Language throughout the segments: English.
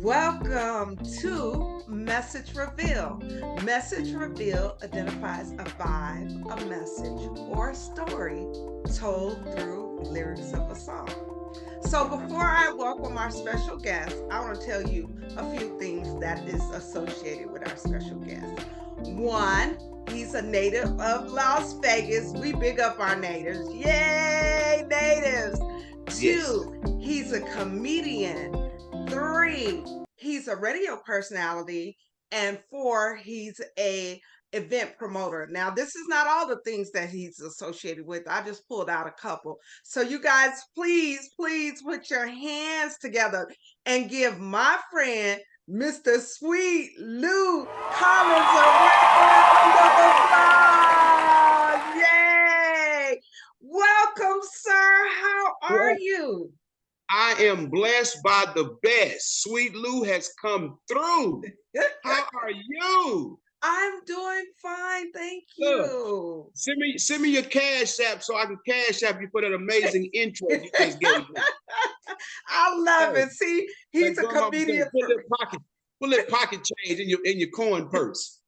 Welcome to Message Reveal. Message Reveal identifies a vibe, a message, or a story told through lyrics of a song. So before I welcome our special guest, I want to tell you a few things that is associated with our special guest. One, he's a native of Las Vegas. We big up our natives. Yay, natives. Yes. Two, he's a comedian. Three, he's a radio personality. And four, he's a event promoter. Now, this is not all the things that he's associated with. I just pulled out a couple. So you guys, please put your hands together and give my friend, Mr. Sweet Lou Collins, a round of applause. Yay! Welcome, sir. How are Well, you? I am blessed by the best. Sweet Lou has come through. How are you? I'm doing fine, thank Look, you. send me your cash app so I can cash app you for that amazing intro you just gave me. I love Hey, it. See, like he's a grandma was saying, comedian. put that pocket change in your coin purse.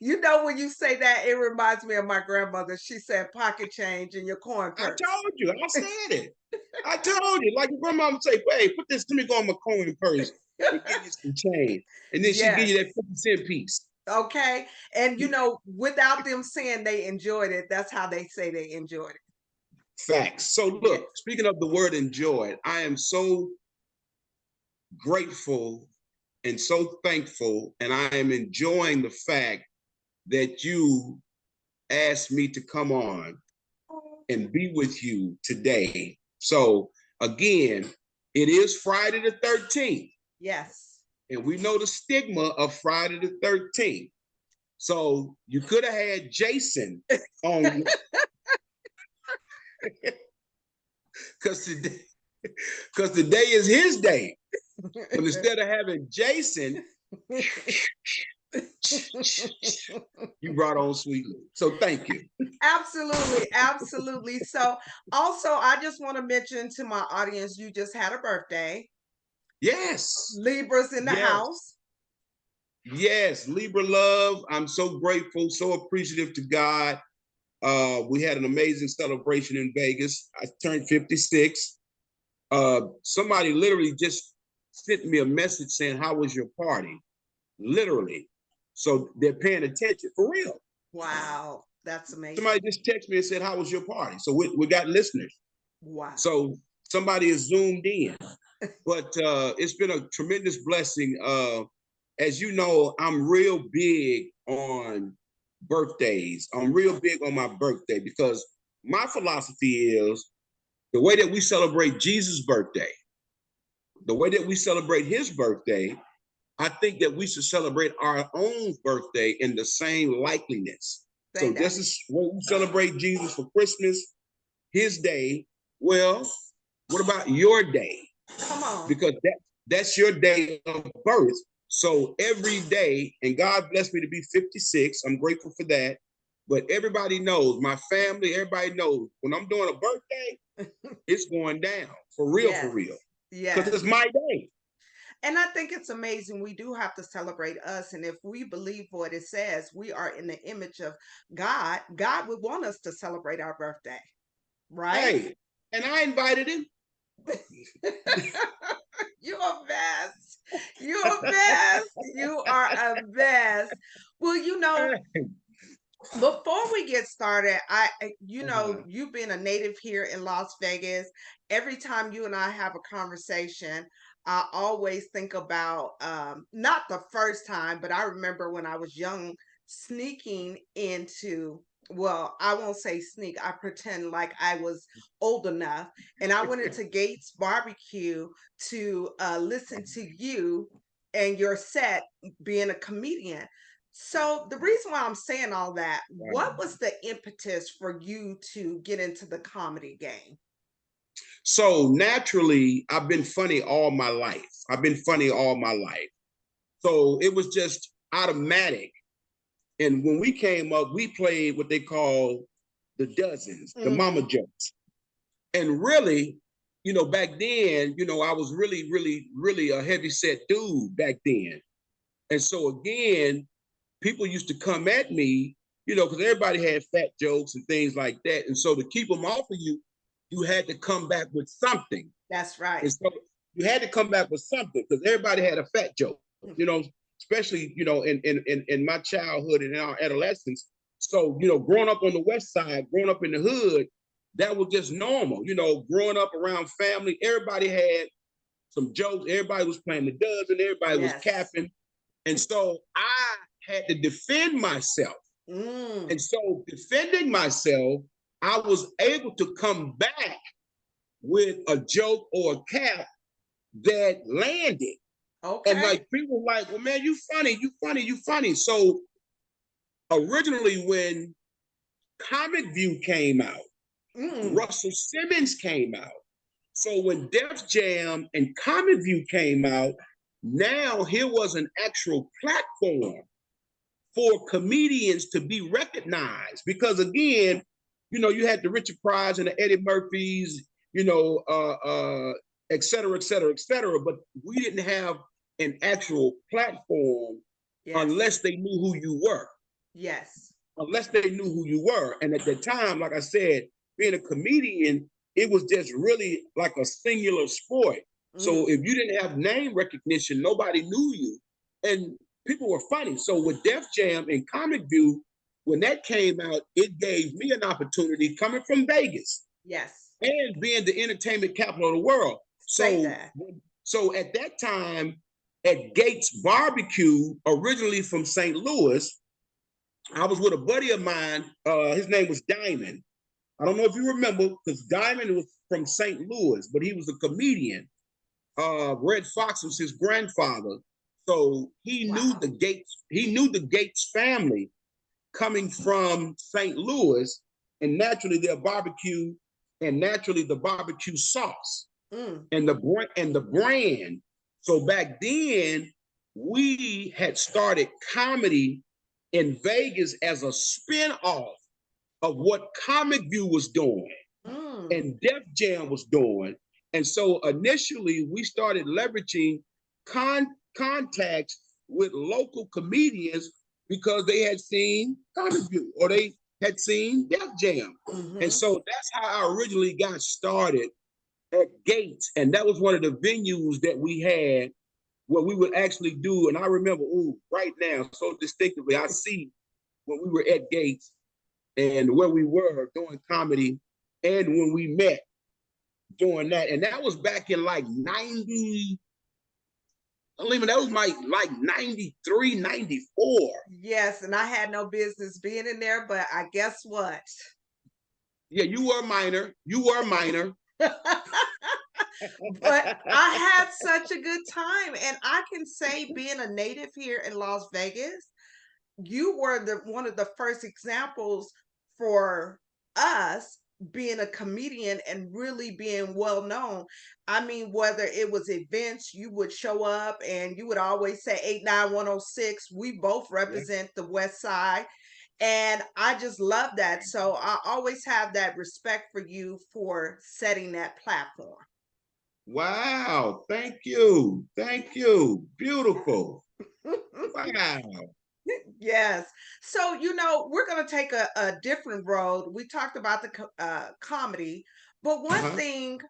You know, when you say that, it reminds me of my grandmother. She said pocket change in your corn I purse. told you, I said it. I told you, like your grandma would say, hey, put this, let me go on my coin purse and give you some change. And then she'd give Yes. you that 50-cent piece. Okay. And you know, without them saying they enjoyed it, that's how they say they enjoyed it. Facts. So Yes. look, speaking of the word enjoy, I am so grateful and so thankful, and I am enjoying the fact that you asked me to come on and be with you today. So again, it is Friday the 13th, Yes. and we know the stigma of Friday the 13th. So you could have had Jason on because today, because today is his day. But instead of having Jason, you brought on Sweet Lou. So thank you. Absolutely, absolutely. So, also, I just want to mention to my audience, you just had a birthday. Yes. Libras in the Yes. house. Yes. Libra love. I'm so grateful, so appreciative to God. We had an amazing celebration in Vegas. I turned 56. Somebody literally just sent me a message saying, how was your party? Literally. So they're paying attention for real. Wow, that's amazing. Somebody just texted me and said, how was your party? So we got listeners. Wow. So somebody is zoomed in. But it's been a tremendous blessing. As you know, I'm real big on birthdays. I'm real big on my birthday because my philosophy is the way that we celebrate Jesus' birthday, the way that we celebrate his birthday, I think that we should celebrate our own birthday in the same likeliness. So this is when we celebrate Jesus for Christmas, his day. Well, what about your day? Come on. Because that's your day of birth. So every day, and God blessed me to be 56. I'm grateful for that. But everybody knows, my family, everybody knows when I'm doing a birthday, it's going down for real, Yes. for real. Yes. Because it's my day. And I think it's amazing. We do have to celebrate us. And if we believe what it says, we are in the image of God. God would want us to celebrate our birthday, right? Hey, and I invited him. You're a best. You're a best. You are a best. Well, you know, before we get started, you know, you being a native here in Las Vegas, every time you and I have a conversation, I always think about not the first time, but I remember when I was young sneaking into, well, I won't say sneak, I pretend like I was old enough, and I went into Gates Barbecue to listen to you and your set being a comedian. So the reason why I'm saying all that, what was the impetus for you to get into the comedy game? So naturally, I've been funny all my life. I've been funny all my life. So it was just automatic. And when we came up, we played what they call the dozens, the mama jokes. And really, back then, I was really, really, really a heavy set dude back then. And so again, people used to come at me, because everybody had fat jokes and things like that. And so to keep them off of you, you had to come back with something. That's right. And so you had to come back with something because everybody had a fat joke, especially, in my childhood and in our adolescence. So, growing up on the West Side, growing up in the hood, that was just normal. Growing up around family, everybody had some jokes. Everybody was playing the dozen. Everybody was capping. And so I had to defend myself. And so defending myself, I was able to come back with a joke or a cap that landed. Okay. And like people were like, well, man, you funny, you funny, you funny. So originally when Comic View came out, Russell Simmons came out. So when Def Jam and Comic View came out, now here was an actual platform for comedians to be recognized. Because again, you had the Richard Pryor's and the Eddie Murphys, et cetera, et cetera, et cetera. But we didn't have an actual platform unless they knew who you were. Yes. Unless they knew who you were. And at the time, like I said, being a comedian, it was just really like a singular sport. So if you didn't have name recognition, nobody knew you. And people were funny. So with Def Jam and Comic View, when that came out, it gave me an opportunity coming from Vegas. Yes. And being the entertainment capital of the world. So at that time, at Gates Barbecue, originally from St. Louis, I was with a buddy of mine. His name was Diamond. I don't know if you remember, because Diamond was from St. Louis, but he was a comedian. Red Fox was his grandfather. So he knew the Gates, family coming from St. Louis, and naturally their barbecue and naturally the barbecue sauce and the brand. So back then we had started comedy in Vegas as a spinoff of what Comic View was doing and Def Jam was doing. And so initially we started leveraging contacts with local comedians because they had seen Comic View or they had seen Def Jam. And so that's how I originally got started at Gates. And that was one of the venues that we had where we would actually do, and I remember, right now, so distinctively, I see when we were at Gates and where we were doing comedy and when we met doing that. And that was back in like 90, that was like 93, 94. Yes, and I had no business being in there, but I guess what? Yeah, you were minor. But I had such a good time. And I can say, being a native here in Las Vegas, you were one of the first examples for us being a comedian and really being well known. I mean, whether it was events, you would show up and you would always say 89106. We both represent the West Side. And I just love that. So I always have that respect for you for setting that platform. Wow. Thank you. Beautiful. Wow. Yes. So, we're going to take a different road. We talked about the comedy, but one thing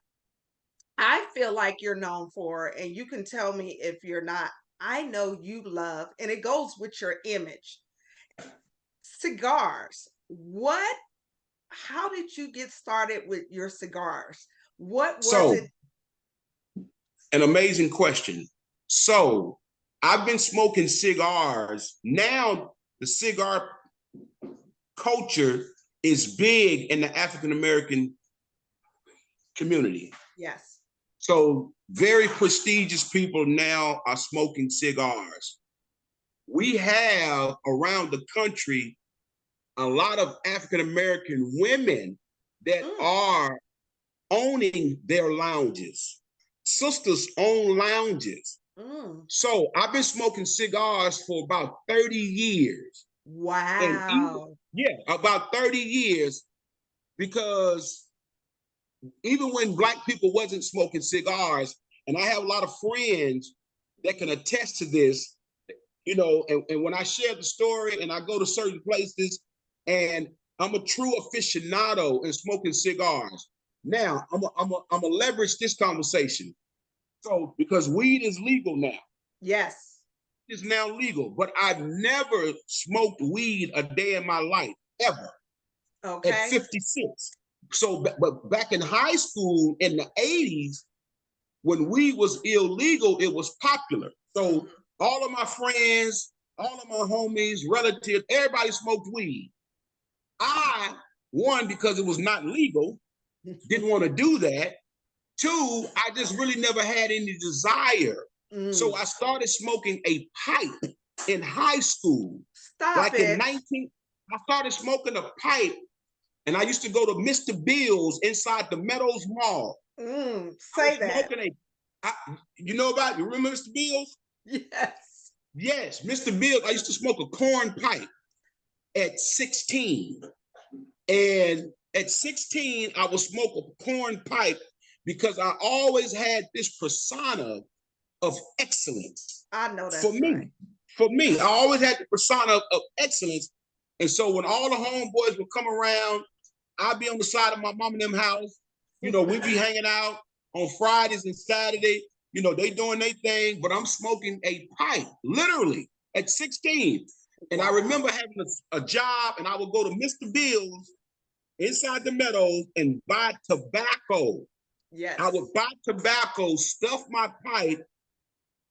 I feel like you're known for, and you can tell me if you're not, I know you love, and it goes with your image, cigars. How did you get started with your cigars? What was it? An amazing question. So I've been smoking cigars. Now the cigar culture is big in the African American community. Yes. So very prestigious people now are smoking cigars. We have around the country a lot of African American women that are owning their lounges. Sisters own lounges. So I've been smoking cigars for about 30 years. Wow. About 30 years, because even when Black people wasn't smoking cigars, and I have a lot of friends that can attest to this, and when I share the story and I go to certain places, and I'm a true aficionado in smoking cigars. Now, I'm gonna leverage this conversation. So, because weed is legal now. Yes. It's now legal, but I've never smoked weed a day in my life, ever. Okay. At 56. So, but back in high school in the 80s, when weed was illegal, it was popular. So all of my friends, all of my homies, relatives, everybody smoked weed. I, one, because it was not legal, didn't want to do that. Two, I just really never had any desire. So I started smoking a pipe in high school. Stop like it. In 19, I started smoking a pipe, and I used to go to Mr. Bill's inside the Meadows Mall. Say that. You remember Mr. Bill's? Yes. Yes, Mr. Bill's. I used to smoke a corn pipe at 16. And at 16, I would smoke a corn pipe because I always had this persona of excellence. I know that's for me. Right. For me, I always had the persona of excellence. And so when all the homeboys would come around, I'd be on the side of my mom and them house. We'd be hanging out on Fridays and Saturday. They doing their thing, but I'm smoking a pipe, literally, at 16. And I remember having a job, and I would go to Mr. Bill's inside the Meadows and buy tobacco. Yes. I would buy tobacco, stuff my pipe,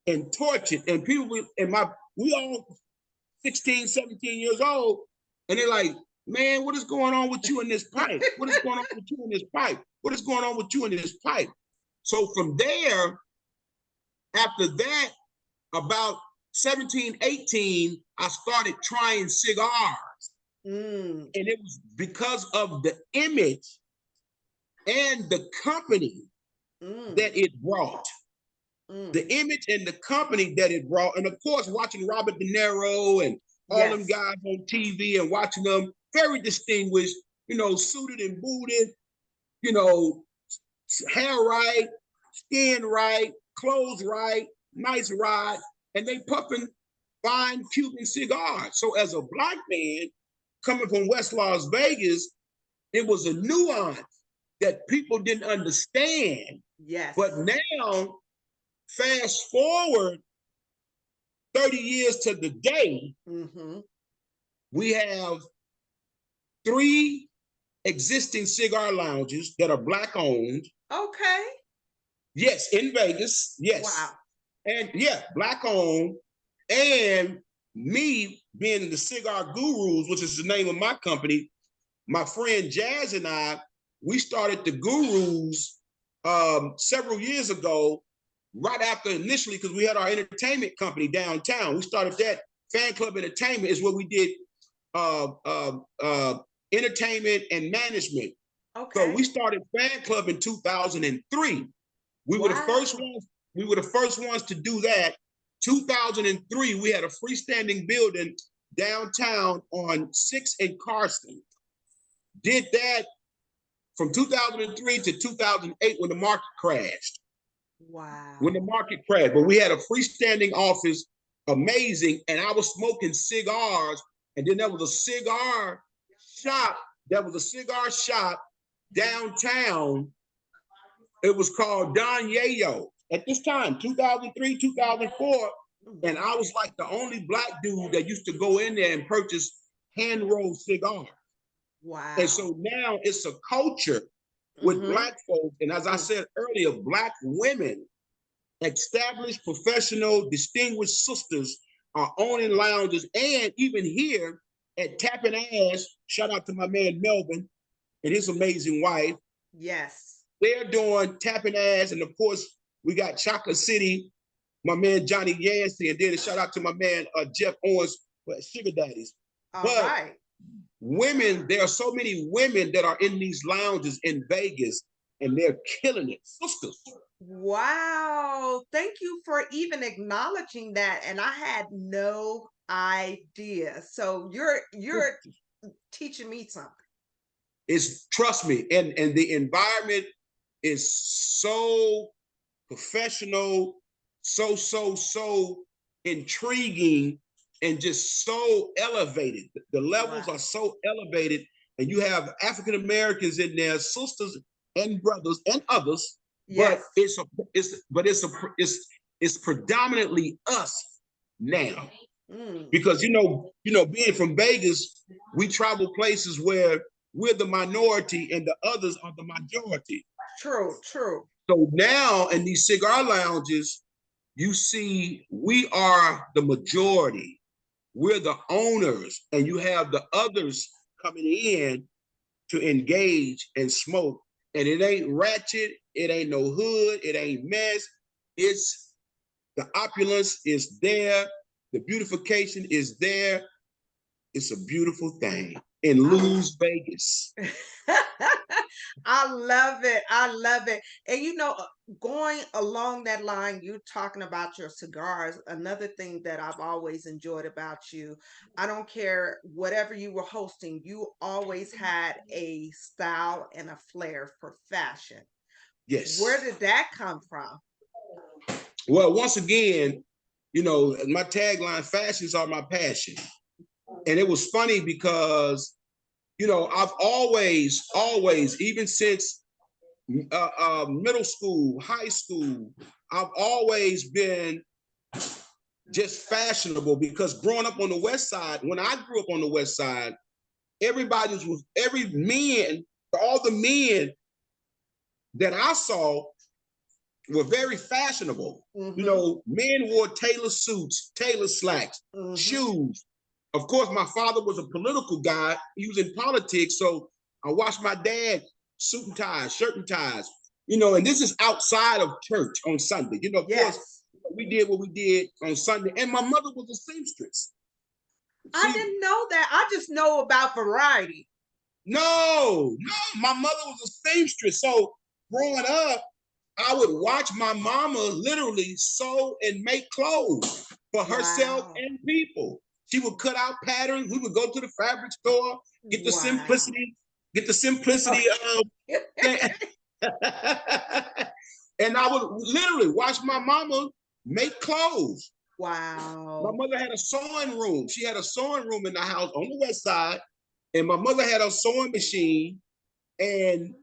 and torch it. And we all 16, 17 years old, and they're like, man, what is going on with you in this pipe? What is going on with you in this pipe? What is going on with you in this pipe? So from there, after that, about 17, 18, I started trying cigars. And it was because of the image and the company that it brought. The image and the company that it brought. And of course, watching Robert De Niro and all them guys on TV and watching them, very distinguished, suited and booted, hair right, skin right, clothes right, nice ride, and they puffing fine Cuban cigars. So as a Black man coming from West Las Vegas, it was a nuance that people didn't understand. Yes. But now, fast forward 30 years to the day, we have 3 existing cigar lounges that are Black owned. Okay. Yes, in Vegas. Yes. Wow. And Black owned. And me being the Cigar Gurus, which is the name of my company, my friend Jazz and I, we started the Gurus several years ago, right after initially, because we had our entertainment company downtown. We started that. Fan Club Entertainment is where we did entertainment and management. Okay. So we started Fan Club in 2003. We were the first ones. We were the first ones to do that. 2003, we had a freestanding building downtown on 6th and Carson. Did that from 2003 to 2008 when the market crashed. Wow. When the market crashed. But we had a freestanding office, amazing, and I was smoking cigars. And then there was a cigar shop. Downtown. It was called Don Yayo. At this time, 2003, 2004, and I was like the only Black dude that used to go in there and purchase hand-rolled cigars. Wow. And so now it's a culture with Black folks. And as I said earlier, Black women, established, professional, distinguished sisters are owning lounges. And even here at Tapping Ass, shout out to my man Melvin and his amazing wife. Yes. They're doing Tapping Ass. And of course, we got Chocolate City, my man Johnny Yancey, and then a shout out to my man Jeff Owens, Sugar Daddies. All right. Women, there are so many women that are in these lounges in Vegas, and they're killing it, sisters. Wow. Thank you for even acknowledging that. And I had no idea. So you're teaching me something. Trust me, and the environment is so professional, so intriguing, and just so elevated. The levels are so elevated, and you have African Americans in there, sisters and brothers and others. Yes. But it's predominantly us now. Because being from Vegas, we travel places where we're the minority and the others are the majority. True. So now in these cigar lounges, you see we are the majority. We're the owners, and you have the others coming in to engage and smoke. And it ain't ratchet, it ain't no hood, it ain't mess. It's the opulence is there, the beautification is there. It's a beautiful thing in Las Vegas. I love it. And going along that line, you talking about your cigars, another thing that I've always enjoyed about you, I don't care whatever you were hosting, you always had a style and a flair for fashion. Yes. Where did that come from? Well, once again, my tagline, fashions are my passion. And it was funny because, I've always, even since middle school, high school, I've always been just fashionable, because growing up on the West Side, when I grew up on the West Side, all the men that I saw were very fashionable. Men wore tailor suits, tailor slacks, shoes. Of course, my father was a political guy. He was in politics. So I watched my dad suit and ties, shirt and ties, and this is outside of church on Sunday. Of course, we did what we did on Sunday. And my mother was a seamstress. I didn't know that. I just know about variety. No, my mother was a seamstress. So growing up, I would watch my mama literally sew and make clothes for herself and people. She would cut out patterns. We would go to the fabric store, get the simplicity of and I would literally watch my mama make clothes. Wow. My mother had a sewing room. She had a sewing room in the house on the West Side, and my mother had a sewing machine. And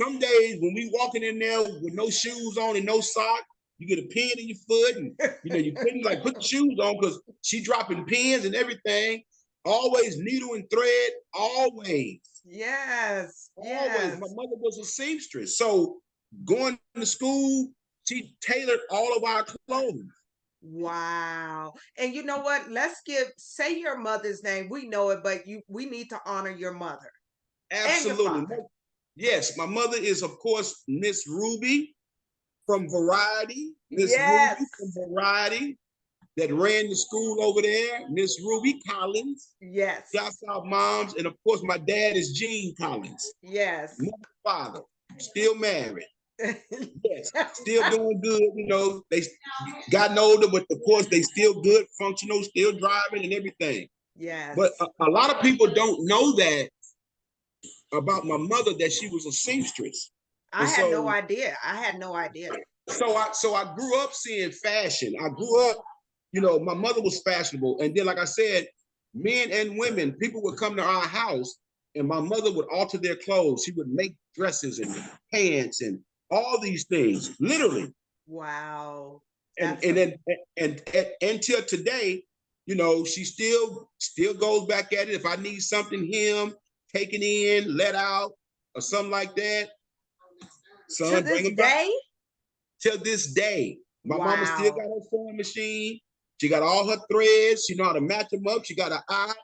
some days when we walking in there with no shoes on and no sock, you get a pin in your foot, and you couldn't put the shoes on because she dropping pins and everything. Always needle and thread, always. Yes. Always. My mother was a seamstress. So going to school, she tailored all of our clothes. Wow. And you know what? Say your mother's name. We know it, but we need to honor your mother. Absolutely. Yes, my mother is, of course, Miss Ruby from Variety. Miss Ruby from Variety that ran the school over there. Miss Ruby Collins. Yes. Shouts out moms. And of course, my dad is Gene Collins. Yes. My father, still married. Yes, still doing good. They gotten older, but of course, they still good, functional, still driving and everything. Yes. But a lot of people don't know that about my mother, that she was a seamstress. I had no idea. So I grew up seeing fashion. I grew up, my mother was fashionable. And then, like I said, men and women, people would come to our house and my mother would alter their clothes. She would make dresses and pants and all these things, literally. Wow. And until today, she still goes back at it. If I need something hem, taken in, let out, or something like that. Son, bring them back. Till this day. My mama still got her sewing machine. She got all her threads. She know how to match them up. She got an eye.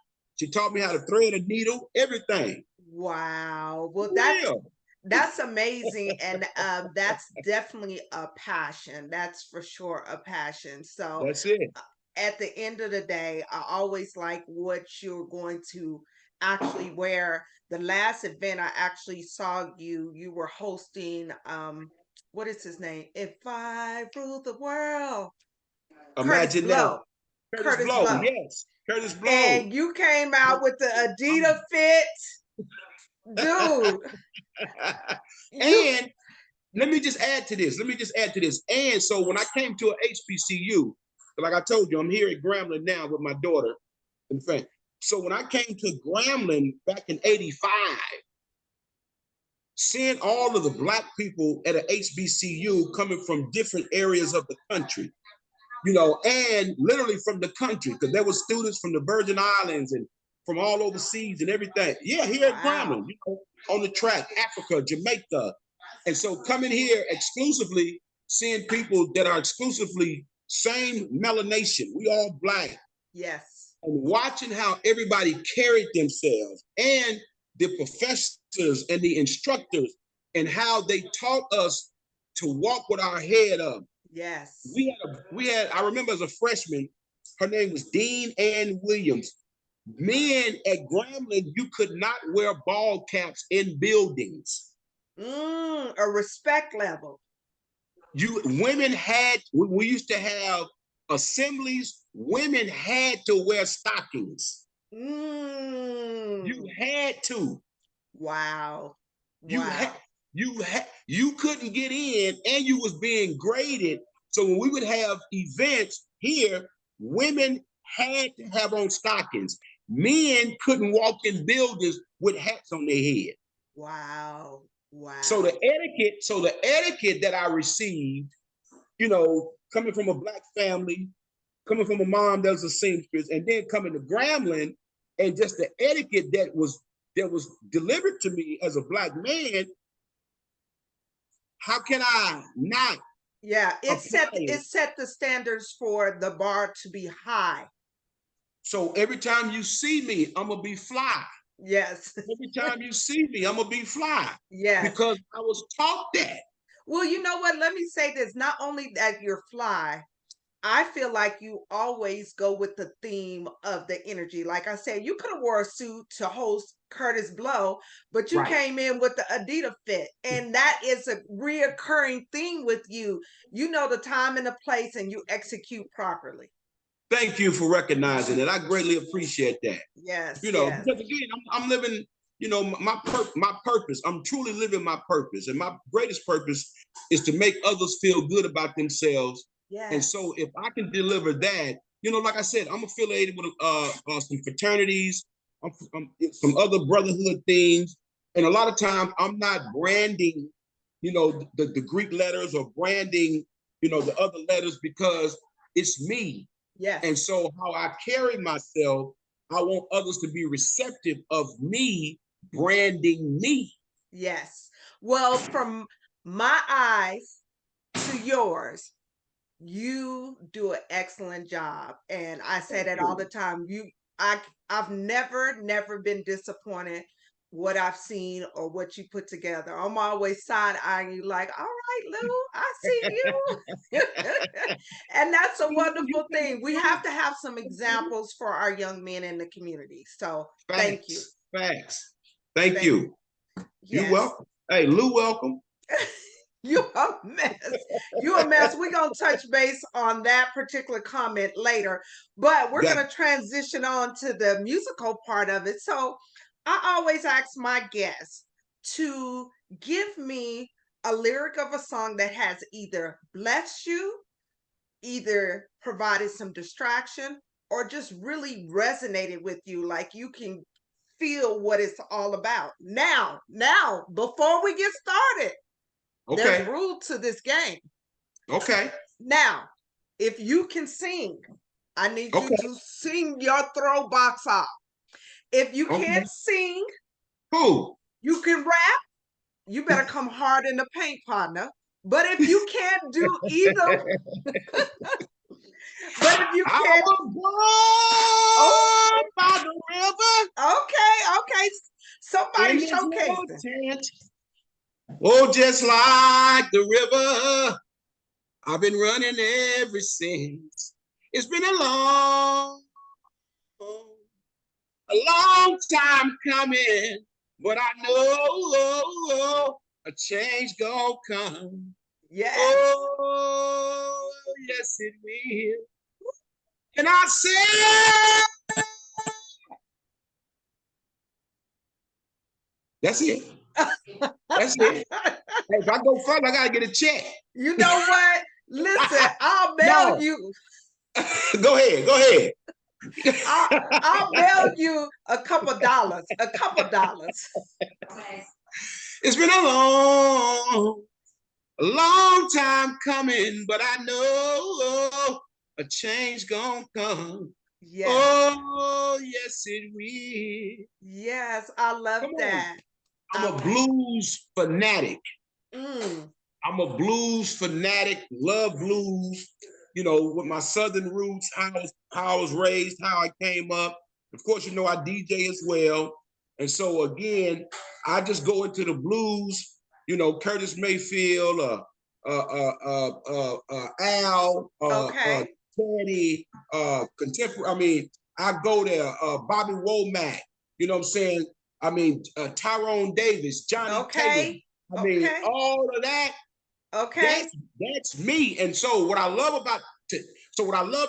She taught me how to thread a needle, everything. Wow. Well, that's amazing. And that's definitely a passion. That's for sure a passion. So that's it. At the end of the day, I always like what you're going to actually wear. The last event I actually saw you were hosting, what is his name? If I Rule the World. Imagine Blow. Curtis Blow. Yes. Curtis Blow. And you came out with the Adidas fit. Dude. let me just add to this. And so when I came to a HBCU, like I told you, I'm here at Grambling now with my daughter and friend. So when I came to Grambling back in '85, seeing all of the Black people at a HBCU coming from different areas of the country, and literally from the country, because there were students from the Virgin Islands and from all overseas and everything. Yeah, here at Grambling, on the track, Africa, Jamaica. And so coming here exclusively, seeing people that are exclusively same melanation, we all Black. Yes. And watching how everybody carried themselves, and the professors and the instructors, and how they taught us to walk with our head up. Yes. I remember as a freshman, her name was Dean Ann Williams. Men at Grambling, you could not wear ball caps in buildings. A respect level. When we used to have assemblies, women had to wear stockings. You had to. Wow. You couldn't get in, and you was being graded. So when we would have events here, women had to have on stockings. Men couldn't walk in buildings with hats on their head. Wow. So the etiquette that I received, coming from a Black family, coming from a mom that was a seamstress, and then coming to Grambling, and just the etiquette that was delivered to me as a Black man, how can I not? Yeah, it set the standards for the bar to be high. So every time you see me, I'm gonna be fly. Yes. Every time you see me, I'm gonna be fly. Yes. Because I was taught that. Well, you know what? Let me say this. Not only that you're fly, I feel like you always go with the theme of the energy. Like I said, you could have wore a suit to host Curtis Blow, but you came in with the Adidas fit. And that is a reoccurring theme with you. You know the time and the place, and you execute properly. Thank you for recognizing it. I greatly appreciate that. Yes. Because again, I'm living, my purpose. I'm truly living my purpose. And my greatest purpose is to make others feel good about themselves. Yes. And so if I can deliver that, like I said, I'm affiliated with some fraternities, some other brotherhood things. And a lot of times I'm not branding, the Greek letters, or branding, the other letters, because it's me. Yes. And so how I carry myself, I want others to be receptive of me branding me. Yes. Well, from my eyes to yours, you do an excellent job. And I say that all the time. I've never been disappointed what I've seen or what you put together. I'm always side-eyeing you like, all right, Lou, I see you. And that's a wonderful thing. We have to have some examples for our young men in the community. So thank you. Facts. Thank you. Yes. You're welcome. Hey, Lou, welcome. You a mess. You a mess. We're going to touch base on that particular comment later, but we're going to transition on to the musical part of it. So I always ask my guests to give me a lyric of a song that has either blessed you, either provided some distraction, or just really resonated with you, like you can feel what it's all about. Now, before we get started, there's rule to this game. Okay. Now, if you can sing, I need you to sing your throw box off. If you can't sing, you can rap. You better come hard in the paint, partner. But if you can't do either, but if you can't, by the river. Okay. Somebody showcase it. Oh, just like the river, I've been running ever since. It's been a long time coming, but I know a change gonna come. Yes. Oh, yes, it will. And I said, that's it. That's it. If I go further, I gotta get a check. You know what? Listen, I'll mail No. you. Go ahead. Go ahead. I'll mail you a couple dollars. A couple dollars. It's been a long time coming, but I know a change gonna come. Yes. Oh, yes, it will. Yes, I love that. I'm a blues fanatic. Mm. I'm a blues fanatic, love blues, you know, with my Southern roots, how I was raised, how I came up. Of course, you know, I DJ as well. And so again, I just go into the blues, you know, Curtis Mayfield, Al, Okay. Teddy, contemporary. I mean, I go there, Bobby Womack, you know what I'm saying? I mean, Tyrone Davis, Johnny Taylor. Okay. I mean, Okay. all of that. Okay. That's me. And so what I loved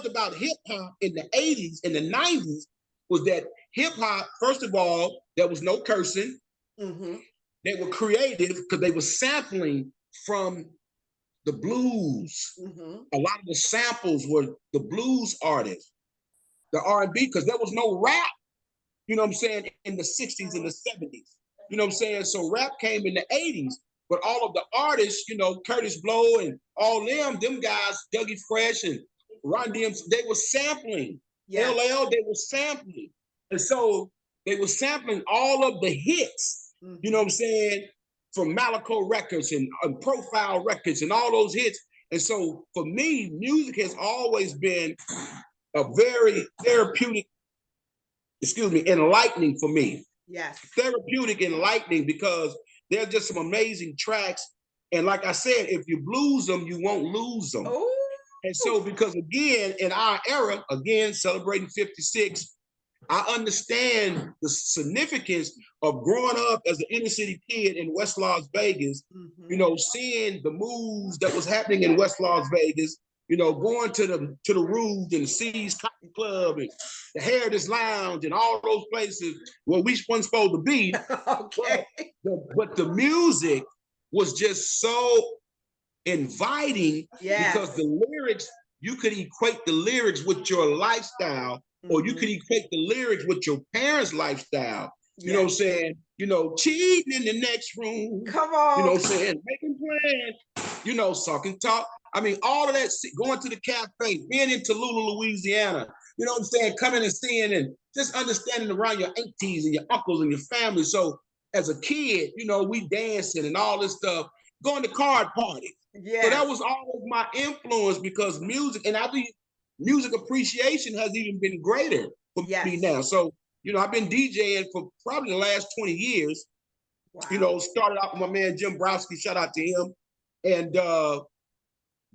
about hip hop in the 80s and the 90s was that hip hop, first of all, there was no cursing. Mm-hmm. They were creative because they were sampling from the blues. Mm-hmm. A lot of the samples were the blues artists, the R&B, because there was no rap, you know what I'm saying, in the 60s and the 70s. You know what I'm saying? So rap came in the 80s. But all of the artists, you know, Curtis Blow and all them guys, Dougie Fresh and Ron DMC, they were sampling. Yes. LL, they were sampling. And so they were sampling all of the hits, you know what I'm saying, from Malaco Records and Profile Records and all those hits. And so for me, music has always been a very therapeutic, enlightening for me. Yes. Therapeutic, enlightening, because they're just some amazing tracks. And like I said, if you blues them, you won't lose them. Ooh. And so, because again, in our era, again, celebrating 56, I understand the significance of growing up as an inner city kid in West Las Vegas, you know, seeing the moves that was happening in West Las Vegas, you know, going to the Rouge and the C's Cotton Club and the Heritage Lounge and all those places where we weren't supposed to be. Okay. But the music was just so inviting, because the lyrics, you could equate the lyrics with your lifestyle, or you could equate the lyrics with your parents' lifestyle. You know what I'm saying? You know, cheating in the next room. Come on. You know what I'm saying? Making plans. You know, sucking talk. I mean, all of that, going to the cafe, being in Tallulah, Louisiana. You know what I'm saying? Coming and seeing and just understanding around your aunties and your uncles and your family. So as a kid, you know, we dancing and all this stuff, going to card parties. Yes. So that was always my influence, because music, and I think music appreciation has even been greater for me now. So, you know, I've been DJing for probably the last 20 years. Wow. You know, started out with my man Jim Browski, shout out to him. And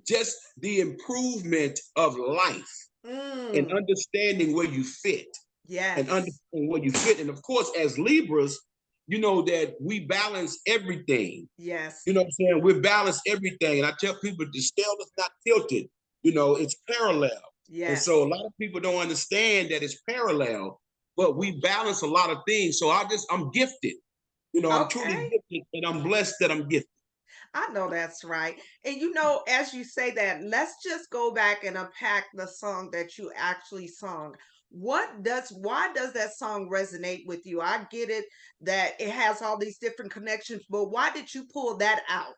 just the improvement of life and understanding where you fit. Yes. And understanding where you fit. And of course, as Libras, you know that we balance everything. Yes. You know what I'm saying? We balance everything. And I tell people the scale is not tilted. You know, it's parallel. Yes. And so a lot of people don't understand that it's parallel, but we balance a lot of things. So I'm gifted. You know, I'm truly gifted, and I'm blessed that I'm gifted. I know that's right. And you know, as you say that, let's just go back and unpack the song that you actually sung. Why does that song resonate with you? I get it that it has all these different connections, but why did you pull that out?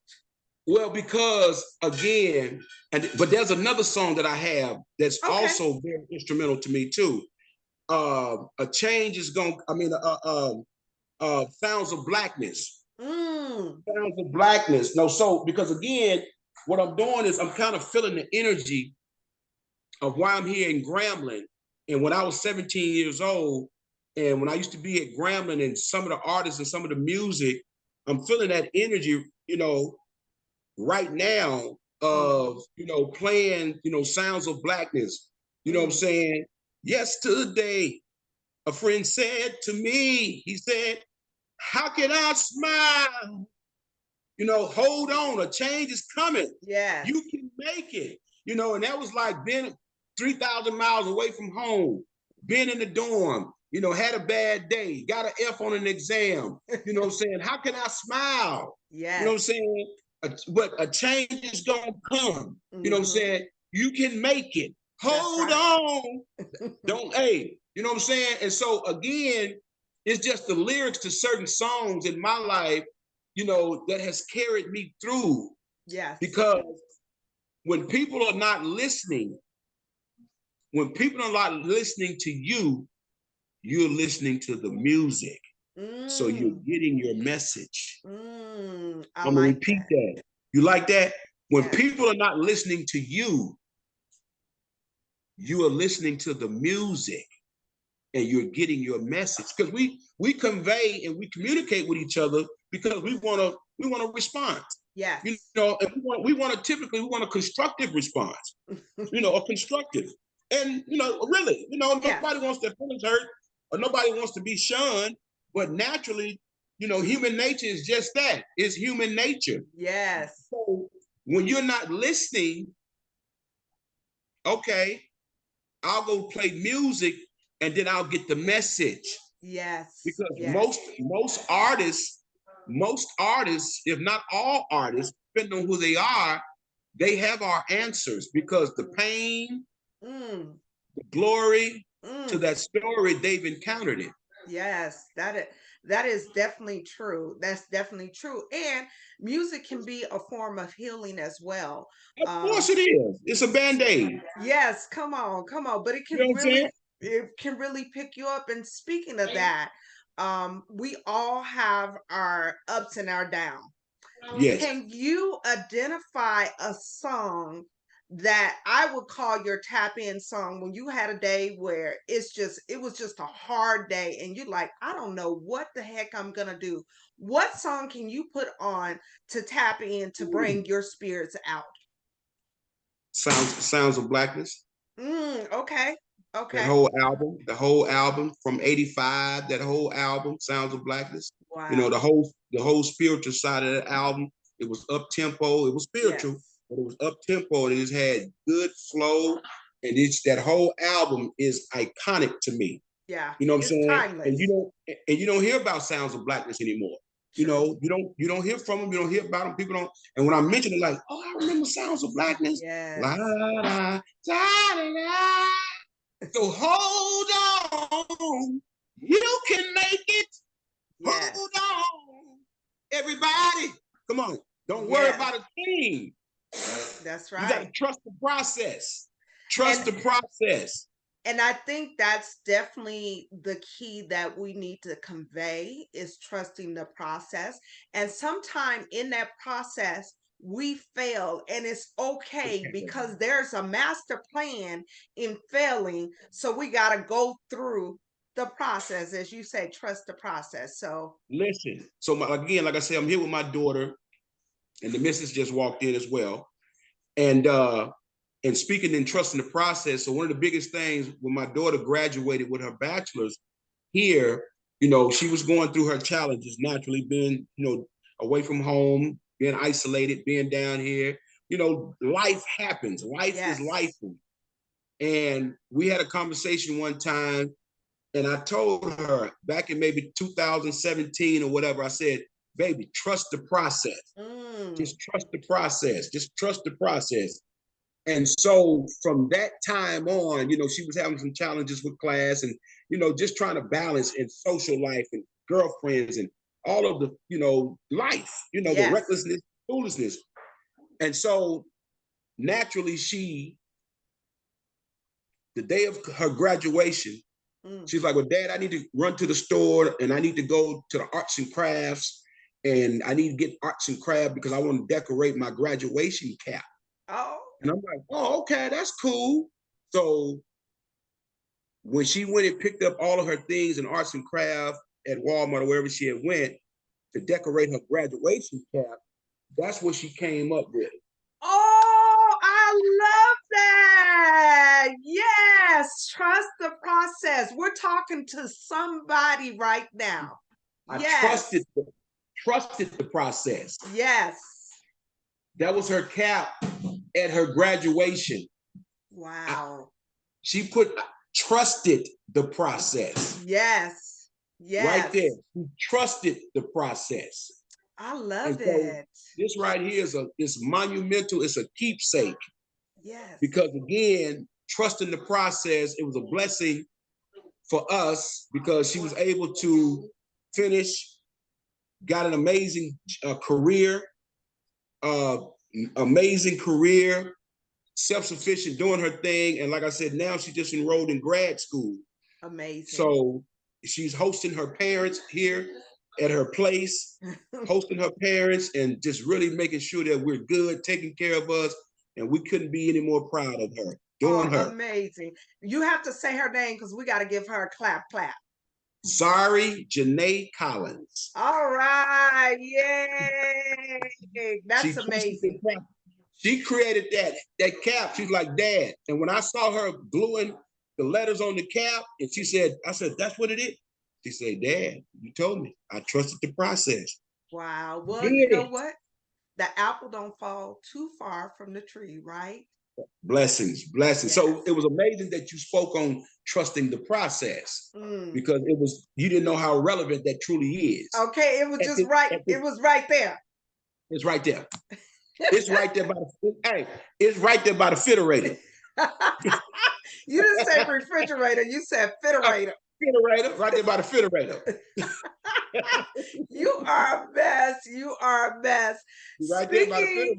Well, because again, but there's another song that I have that's also very instrumental to me too. A change is going. I mean, Sounds of Blackness. Sounds of Blackness. No, so because again, what I'm doing is I'm kind of feeling the energy of why I'm here in Grambling. And when I was 17 years old, and when I used to be at Grambling, and some of the artists and some of the music, I'm feeling that energy, you know, right now of, you know, playing, you know, Sounds of Blackness. You know what I'm saying? Yesterday, a friend said to me, he said, how can I smile? You know, hold on, a change is coming. Yeah. You can make it. You know, and that was like being 3,000 miles away from home, being in the dorm, you know, had a bad day, got an F on an exam. You know what I'm saying? How can I smile? You know what I'm Yes. saying? But a change is gonna come. You know what I'm Mm-hmm. saying? You can make it. That's Hold right. on. Don't, hey, you know what I'm saying? And so again, it's just the lyrics to certain songs in my life, that has carried me through. Yes. Because when people are not listening, when people are not listening to you, you're listening to the music. So you're Mm. getting your message. I I'm gonna like repeat that. that. You like that? When Yes. people are not listening to you, you are listening to the music and you're getting your message. Because we convey and we communicate with each other because we want a response. Yes. And we want a constructive response, a constructive. And really, Yes. nobody wants their feelings hurt or nobody wants to be shunned, but naturally, human nature is just that. It's human nature. Yes. So when you're not listening, okay, I'll go play music and then I'll get the message. Yes. Because Yes. most artists, if not all artists, depending on who they have our answers because the pain, Mm. the glory to Mm. that story, they've encountered it. Yes, that is definitely true. That's definitely true. And music can be a form of healing as well. Of course it is. It's a band-aid. Yes, come on, come on. But You know what I'm saying? it can really pick you up. And speaking of that, we all have our ups and our downs. Yes. Can you identify a song that I would call your tap in song when you had a day where it was just a hard day and you're like, I don't know what the heck I'm gonna do. What song can you put on to tap in to bring your spirits out? Sounds of Blackness. Okay. That Okay. whole album from '85, that whole album, Sounds of Blackness. The Wow. whole spiritual side of that album, it was up tempo, it was spiritual, Yes. but it was up tempo and it just had good flow. And it's that whole album is iconic to me. Yeah. You know what I'm It's saying? And timeless. you don't hear about Sounds of Blackness anymore. True. You don't hear from them, you don't hear about them. People don't. And when I mention it, like, oh, I remember Sounds of Blackness. La Yes. la la la la. So hold on. You can make it. Yes. Hold on. Everybody, come on. Don't worry Yes. about a thing. That's You got to right. trust the process. Trust And the process. And I think that's definitely the key that we need to convey is trusting the process. And sometime in that process, we fail and it's okay because there's a master plan in failing. So we got to go through the process. As you say, trust the process. So, Listen. So again, like I said, I'm here with my daughter, and the missus just walked in as well. And speaking and trusting the process. So one of the biggest things when my daughter graduated with her bachelor's here, she was going through her challenges naturally, being, away from home, being isolated, being down here. Life happens. Life is life. yes. And we had a conversation one time, and I told her back in maybe 2017 or whatever, I said, baby, trust the process. Mm, Just trust the process. Just trust the process. And so from that time on, she was having some challenges with class and, just trying to balance in social life and girlfriends and all of the, life, the yes. recklessness, foolishness. And so naturally, the day of her graduation, Mm. she's like, well, Dad, I need to run to the store and I need to go to the arts and crafts and I need to get arts and crafts because I want to decorate my graduation cap. Oh, And I'm like, oh, okay, that's cool. So when she went and picked up all of her things in arts and crafts at Walmart or wherever she had went to decorate her graduation cap, that's what she came up with. oh, I love that. Yes, trust the process. We're talking to somebody right now. I Yes, trusted the process. yes. That was her cap at her graduation. I, Wow. she trusted the process Yes, right there. yes. She trusted the process. I And love so it. this right here is monumental. It's a keepsake Yes. because again, trusting the process, it was a blessing for us because she was able to finish, got an amazing career, uh, amazing career, self-sufficient, doing her thing. And like I said, now she just enrolled in grad school. Amazing. So she's hosting her parents here at her place, hosting her parents and just really making sure that we're good, taking care of us. And we couldn't be any more proud of her, doing Oh, her. amazing. You have to say her name because we got to give her a clap, clap. Zari Janae Collins. All right. Yay. That's amazing. She created that cap. She's like, Dad. And when I saw her gluing the letters on the cap, and I said, that's what it is. She said, Dad, you told me. I trusted the process. Wow. Well, you Did know it. what? The apple don't fall too far from the tree, right? Blessings. Yes. So it was amazing that you spoke on trusting the process because you didn't know how relevant that truly is. Okay, it was just right. It was right there. It's right there. It's right there it's right there by the refrigerator. You didn't say refrigerator, you said fiterator. Refrigerator, right there by the refrigerator. You are a mess. You are a mess. Right there by the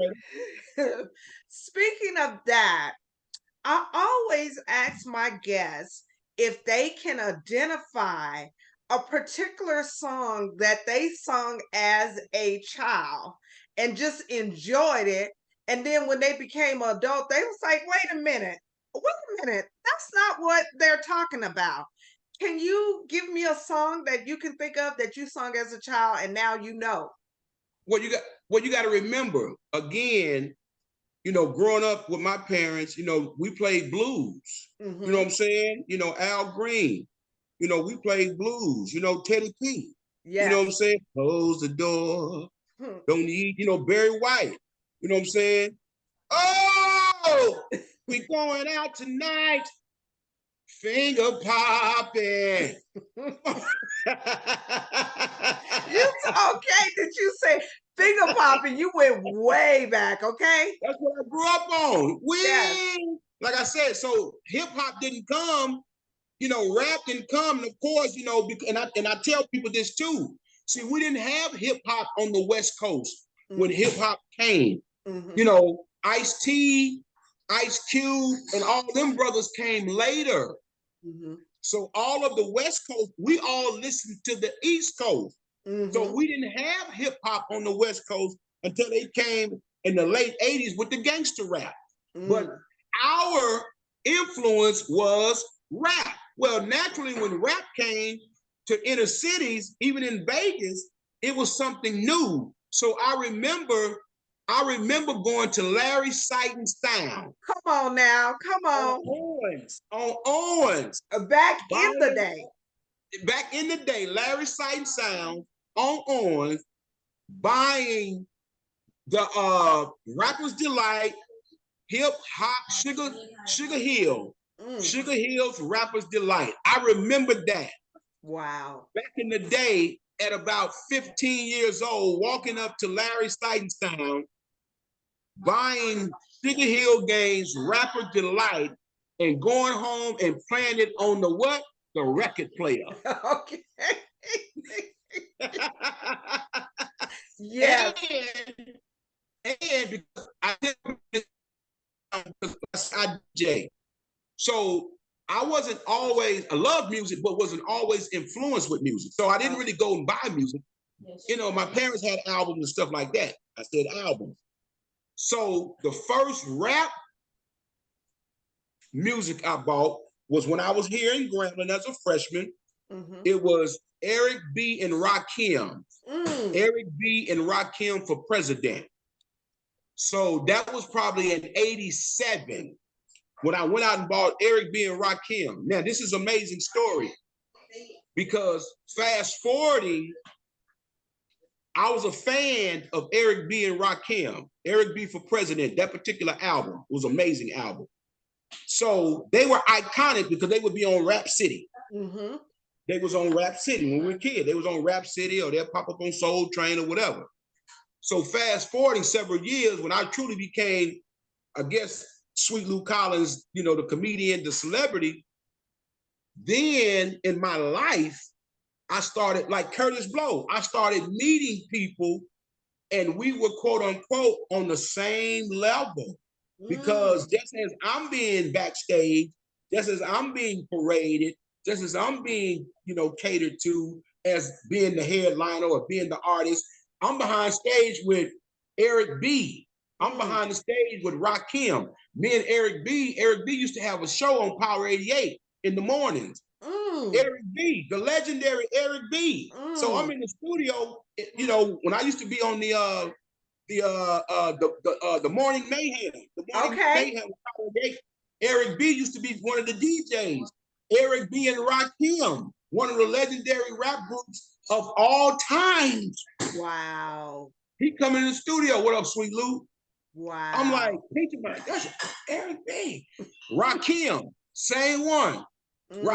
refrigerator. Speaking of that, I always ask my guests if they can identify a particular song that they sung as a child and just enjoyed it. And then when they became adult, they was like, wait a minute, that's not what they're talking about. Can you give me a song that you can think of that you sung as a child and now you know? Well, you got to remember again, growing up with my parents, we played blues. Mm-hmm. You know what I'm saying? Al Green. We played blues. Teddy P. Yes. You know what I'm saying? Close the door. Don't need, Barry White. You know what I'm saying? Oh, we going out tonight. Finger popping. You okay? Did you say finger popping? You went way back, okay? That's what I grew up on. Like I said, so hip hop didn't come, rap didn't come, and of course, and I tell people this too. See, we didn't have hip hop on the West Coast when hip hop came. Ice-T, Ice Cube, and all them brothers came later. So all of the West Coast, we all listened to the East Coast. So we didn't have hip hop on the West Coast until they came in the late 80s with the gangster rap. But our influence was rap. Well, naturally, when rap came to inner cities, even in Vegas, it was something new. So I remember going to Larry Sight and Sound. Come on now, come on. On Owens. Back in the day. Back in the day, Larry Sight and Sound on Owens, buying the Rapper's Delight, Hip Hop, Sugar Hill. Sugar Hill's Rapper's Delight. I remember that. Wow. Back in the day, at about 15 years old, walking up to Larry Sight and Sound, buying Sugar Hill Games, Rapper's Delight, and going home and playing it on the what? The record player. Okay. Yes. And because I DJ. So I wasn't always, I love music, but wasn't always influenced with music. So I didn't really go and buy music. My parents had albums and stuff like that. I said albums. So the first rap music I bought was when I was here in Grambling as a freshman. It was Eric B. and Rakim. Eric B. and Rakim for president. So that was probably in 87 when I went out and bought Eric B. and Rakim. Now, this is an amazing story because fast forwarding, I was a fan of Eric B. and Rakim. Eric B. for president, that particular album was an amazing album. So they were iconic because they would be on Rap City. They was on Rap City when we were kids. They was on Rap City or they'll pop up on Soul Train or whatever. So fast forwarding several years, when I truly became, I guess, Sweet Lou Collins, you know, the comedian, the celebrity, then in my life, I started like Curtis Blow. I started meeting people and we were quote unquote on the same level. Because just as I'm being backstage, just as I'm being paraded, just as I'm being, you know, catered to as being the headliner or being the artist, I'm behind stage with Eric B. I'm behind the stage with Rakim. Me and Eric B used to have a show on Power 88 in the mornings. Eric B, the legendary Eric B. So I'm in the studio, you know, when I used to be on the morning mayhem, mayhem. Eric B used to be one of the DJs. Eric B and Rakim, one of the legendary rap groups of all times. Wow. He come in the studio. What up, Sweet Lou? Wow. I'm like, that's Eric B. Rakim, same one.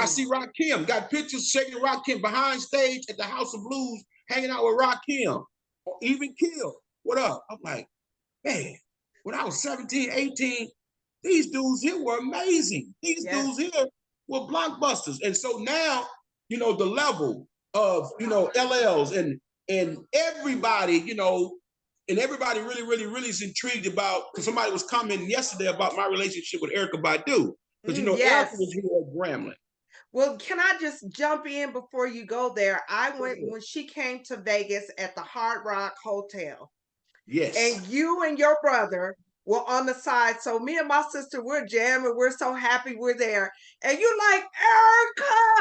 See Rakim, got pictures shaking Rakim behind stage at the House of Blues, hanging out with Rakim. Or even Kill. What up? I'm like, man, when I was 17, 18, these dudes here were amazing. These dudes here were blockbusters. And so now, you know, the level of, you know, LLs and everybody, you know, and everybody really is intrigued about, because somebody was commenting yesterday about my relationship with Erykah Badu. Because, you know, Erykah was here at Grambling. Well, can I just jump in before you go there? I went when she came to Vegas at the Hard Rock Hotel. Yes. And you and your brother were on the side. So me and my sister, we're jamming. We're so happy we're there. And you're like,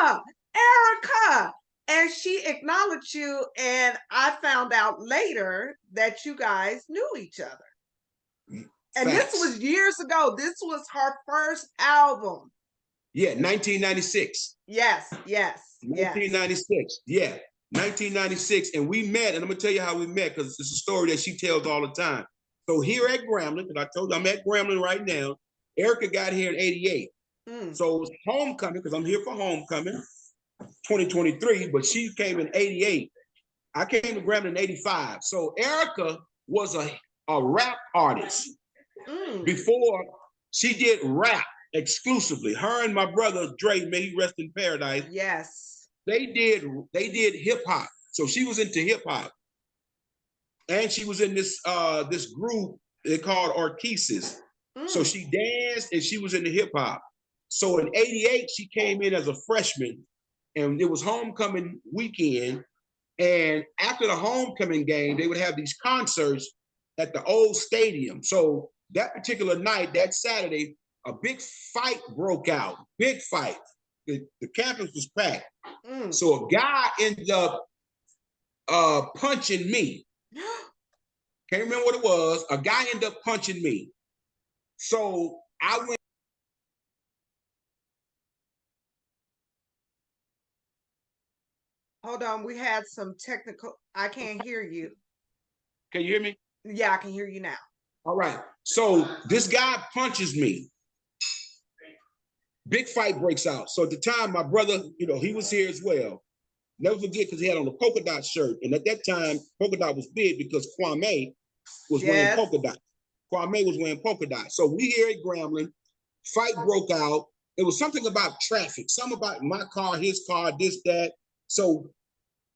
Erykah, Erykah. And she acknowledged you. And I found out later that you guys knew each other. And this was years ago. This was her first album. Yeah, 1996. Yes. 1996. Yeah, 1996. And we met, and I'm gonna tell you how we met because it's a story that she tells all the time. So here at Grambling, because I told you I'm at Grambling right now, Erykah got here in 88. So it was homecoming, because I'm here for homecoming, 2023, but she came in 88. I came to Grambling in 85. So Erykah was a rap artist before she did rap exclusively. Her and my brother Dre, may he rest in paradise. Yes. They did hip hop. So she was into hip hop. And she was in this group they called Orchesis. So she danced and she was into hip hop. So in 88, she came in as a freshman and it was homecoming weekend. And after the homecoming game, they would have these concerts at the old stadium. So that particular night, that Saturday, a big fight broke out. Big fight. The campus was packed. So a guy ended up punching me. Can't remember what it was. A guy ended up punching me. So I went. Hold on, we had some technical. I can't hear you. Can you hear me? Yeah, I can hear you now. All right. So this guy punches me. Big fight breaks out. So at the time, my brother, you know, he was here as well. Never forget, because he had on a polka dot shirt. And at that time, polka dot was big because Kwame was wearing polka dot. Kwame was wearing polka dot. So we here at Grambling, fight broke out. It was something about traffic, something about my car, his car, this, that. So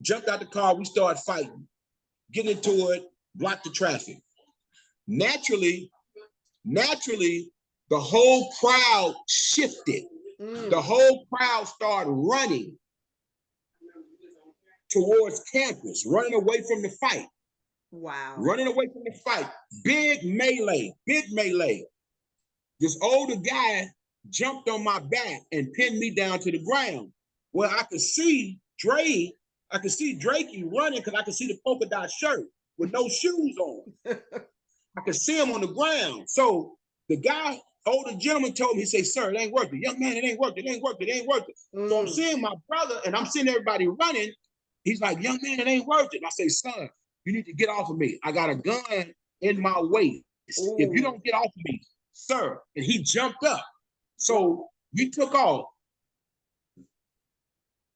jumped out the car, we started fighting, getting into it, blocked the traffic. Naturally, the whole crowd shifted. The whole crowd started running towards campus, running away from the fight. Wow. Running away from the fight. Big melee. This older guy jumped on my back and pinned me down to the ground. Well, I could see Drakey running because I could see the polka dot shirt with no shoes on. I could see him on the ground. So the guy, older gentleman, told me, he said, "Sir, it ain't worth it. Young man, it ain't worth it. It ain't worth it. It ain't worth it." So I'm seeing my brother and I'm seeing everybody running. He's like, "Young man, it ain't worth it." And I say, "Son, you need to get off of me. I got a gun in my waist. If you don't get off of me, sir." And he jumped up. So we took off.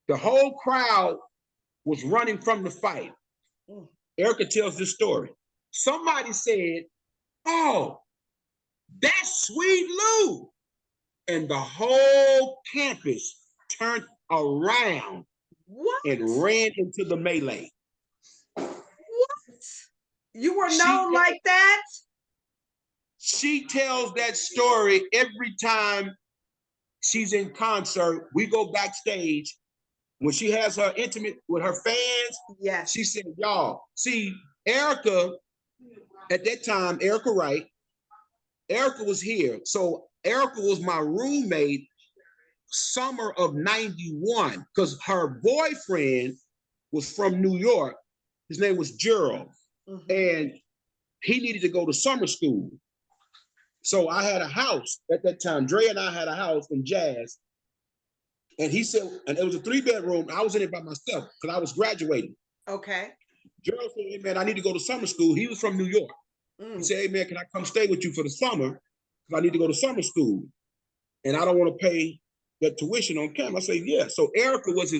The whole crowd was running from the fight. Erykah tells this story. somebody said, "Oh, that's Sweet Lou." And the whole campus turned around What? and ran into the melee. What? You were She known like that? she tells that story every time she's in concert. We go backstage. When she has her intimate with her fans, Yes. she said, "Y'all, see, Erica, at that time, Erica Wright, Erica was here. So Erica was my roommate summer of 91, because her boyfriend was from New York. His name was Gerald. And he needed to go to summer school. So I had a house at that time. Dre and I had a house in Jazz. And he said, and it was a 3-bedroom. I was in it by myself because I was graduating. Okay. Gerald said, "Hey man, I need to go to summer school." He was from New York. He said, "Hey man, can I come stay with you for the summer? Because I need to go to summer school. And I don't want to pay that tuition on campus." I said, "Yeah." So Erica was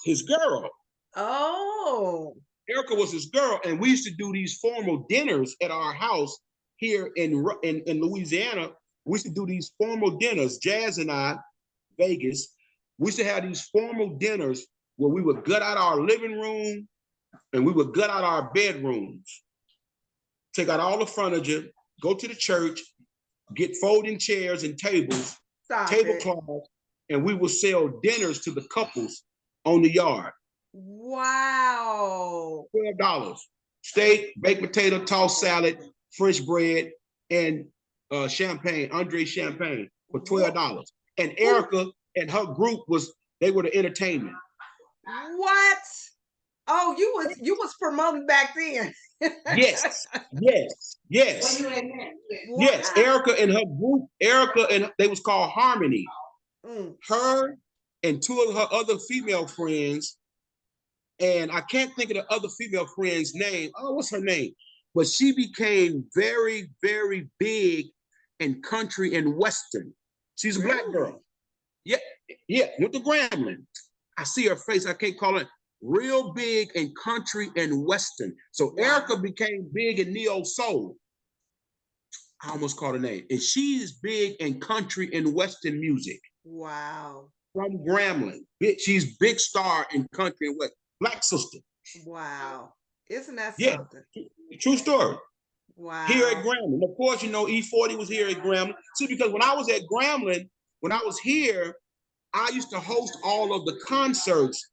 his girl. Oh. Erica was his girl. And we used to do these formal dinners at our house here in Louisiana. We used to do these formal dinners, Jazz and I, Vegas. We used to have these formal dinners where we would gut out our living room and we would gut out our bedrooms, take out all the furniture, go to the church, get folding chairs and tables, tablecloths, and we would sell dinners to the couples on the yard. Wow. $12. Steak, baked potato, tossed salad, French bread, and champagne, Andre champagne for $12. And Erica and her group they were the entertainment. What? Oh, you was promoting back then. Yes. Yes. Erica and her group, they was called Harmony. Her and 2 of her other female friends, and I can't think of the other female friend's name. Oh, what's her name? But she became very, very big in country and western. She's a black girl. Yeah, went to Grambling. I see her face. I can't call it. Real big in country and western. So Erica became big in neo soul. I almost called her name. And she's big in country and western music. Wow. From Grambling. She's big star in country and western. Black sister. Wow. Isn't that something? True story. Wow. Here at Grambling. Of course, E40 was here at Grambling. See, because when I was at Grambling, when I was here, I used to host all of the concerts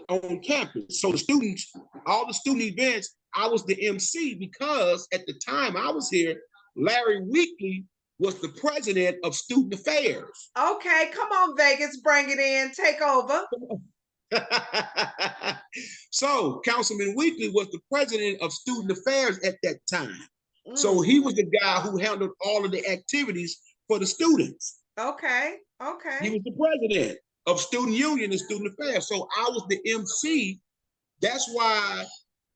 on campus. So the students, all the student events, I was the MC because at the time I was here, Larry Weekly was the president of student affairs. Okay, come on, Vegas, bring it in, take over. So Councilman Weekly was the president of student affairs at that time. So he was the guy who handled all of the activities for the students. Okay. He was the president of student union and student affairs. So I was the MC. That's why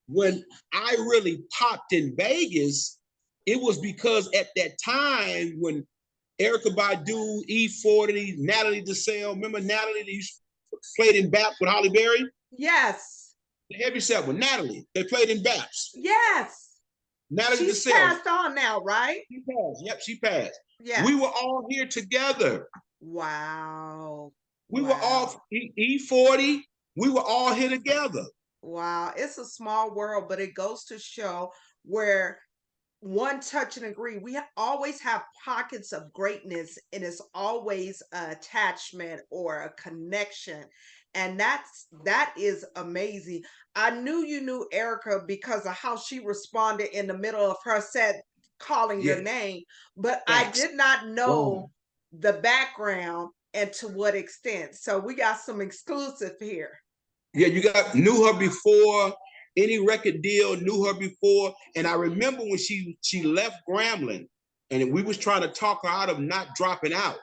when I really popped in Vegas, it was because at that time when Erykah Badu, E40, Natalie DeSalle, remember Natalie that played in BAP with Holly Berry? Yes. The heavy set with Natalie. They played in BAPs. Yes. Natalie She's DeSalle. passed on now, right? She passed. Yep, she passed. Yeah. We were all here together. Wow. We were all E40. We were all here together. Wow. It's a small world, but it goes to show where one touch and agree. We always have pockets of greatness, and it's always an attachment or a connection. And that is amazing. I knew you knew Erica because of how she responded in the middle of her set calling your name, but Thanks. I did not know the background and to what extent. So we got some exclusive here. Yeah, knew her before any record deal, knew her before. And I remember when she left Grambling and we was trying to talk her out of not dropping out.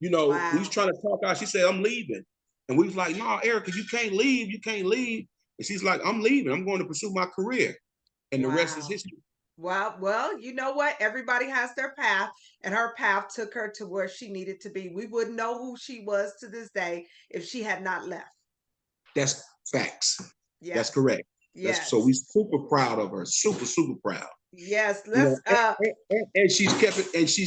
We was trying to talk her out. She said, "I'm leaving." And we was like, "No, Erica, you can't leave. You can't leave." And she's like, "I'm leaving. I'm going to pursue my career." And the rest is history. Well, you know what? Everybody has their path, and her path took her to where she needed to be. We wouldn't know who she was to this day if she had not left. That's facts. Yeah. That's correct. Yes. So we super proud of her. Super proud. Yes. You know, Let's and she's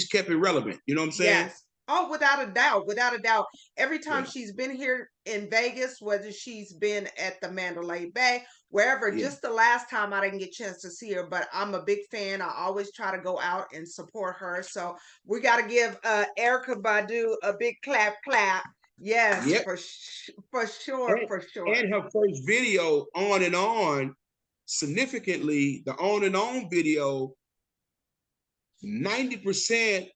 kept it relevant. You know what I'm saying? yes. Oh, without a doubt, without a doubt. Every time Yeah. she's been here in Vegas, whether she's been at the Mandalay Bay, wherever, Yeah. just the last time I didn't get a chance to see her, but I'm a big fan. I always try to go out and support her. So we got to give Erica Badu a big clap, clap. Yes, Yep. for sure, for sure. And her first video, On and On, significantly, the On and On video, 90%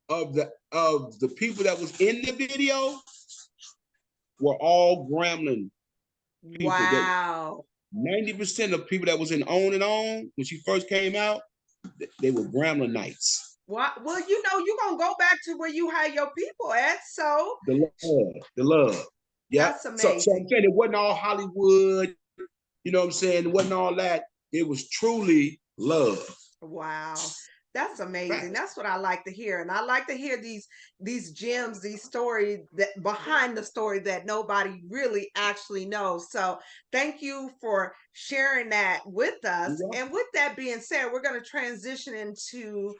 of the people that was in the video were all Gremlin people. Wow. 90% of people that was in On and On when she first came out, they were Gremlinites. Well, you know, you're gonna go back to where you had your people at. So The love. Yep. that's So amazing. I'm saying it wasn't all Hollywood, you know what I'm saying? It wasn't all that. It was truly love. Wow. That's amazing. Fact. That's what I like to hear. And I like to hear these gems, these stories that behind the story that nobody really actually knows. So thank you for sharing that with us. And with that being said, we're going to transition into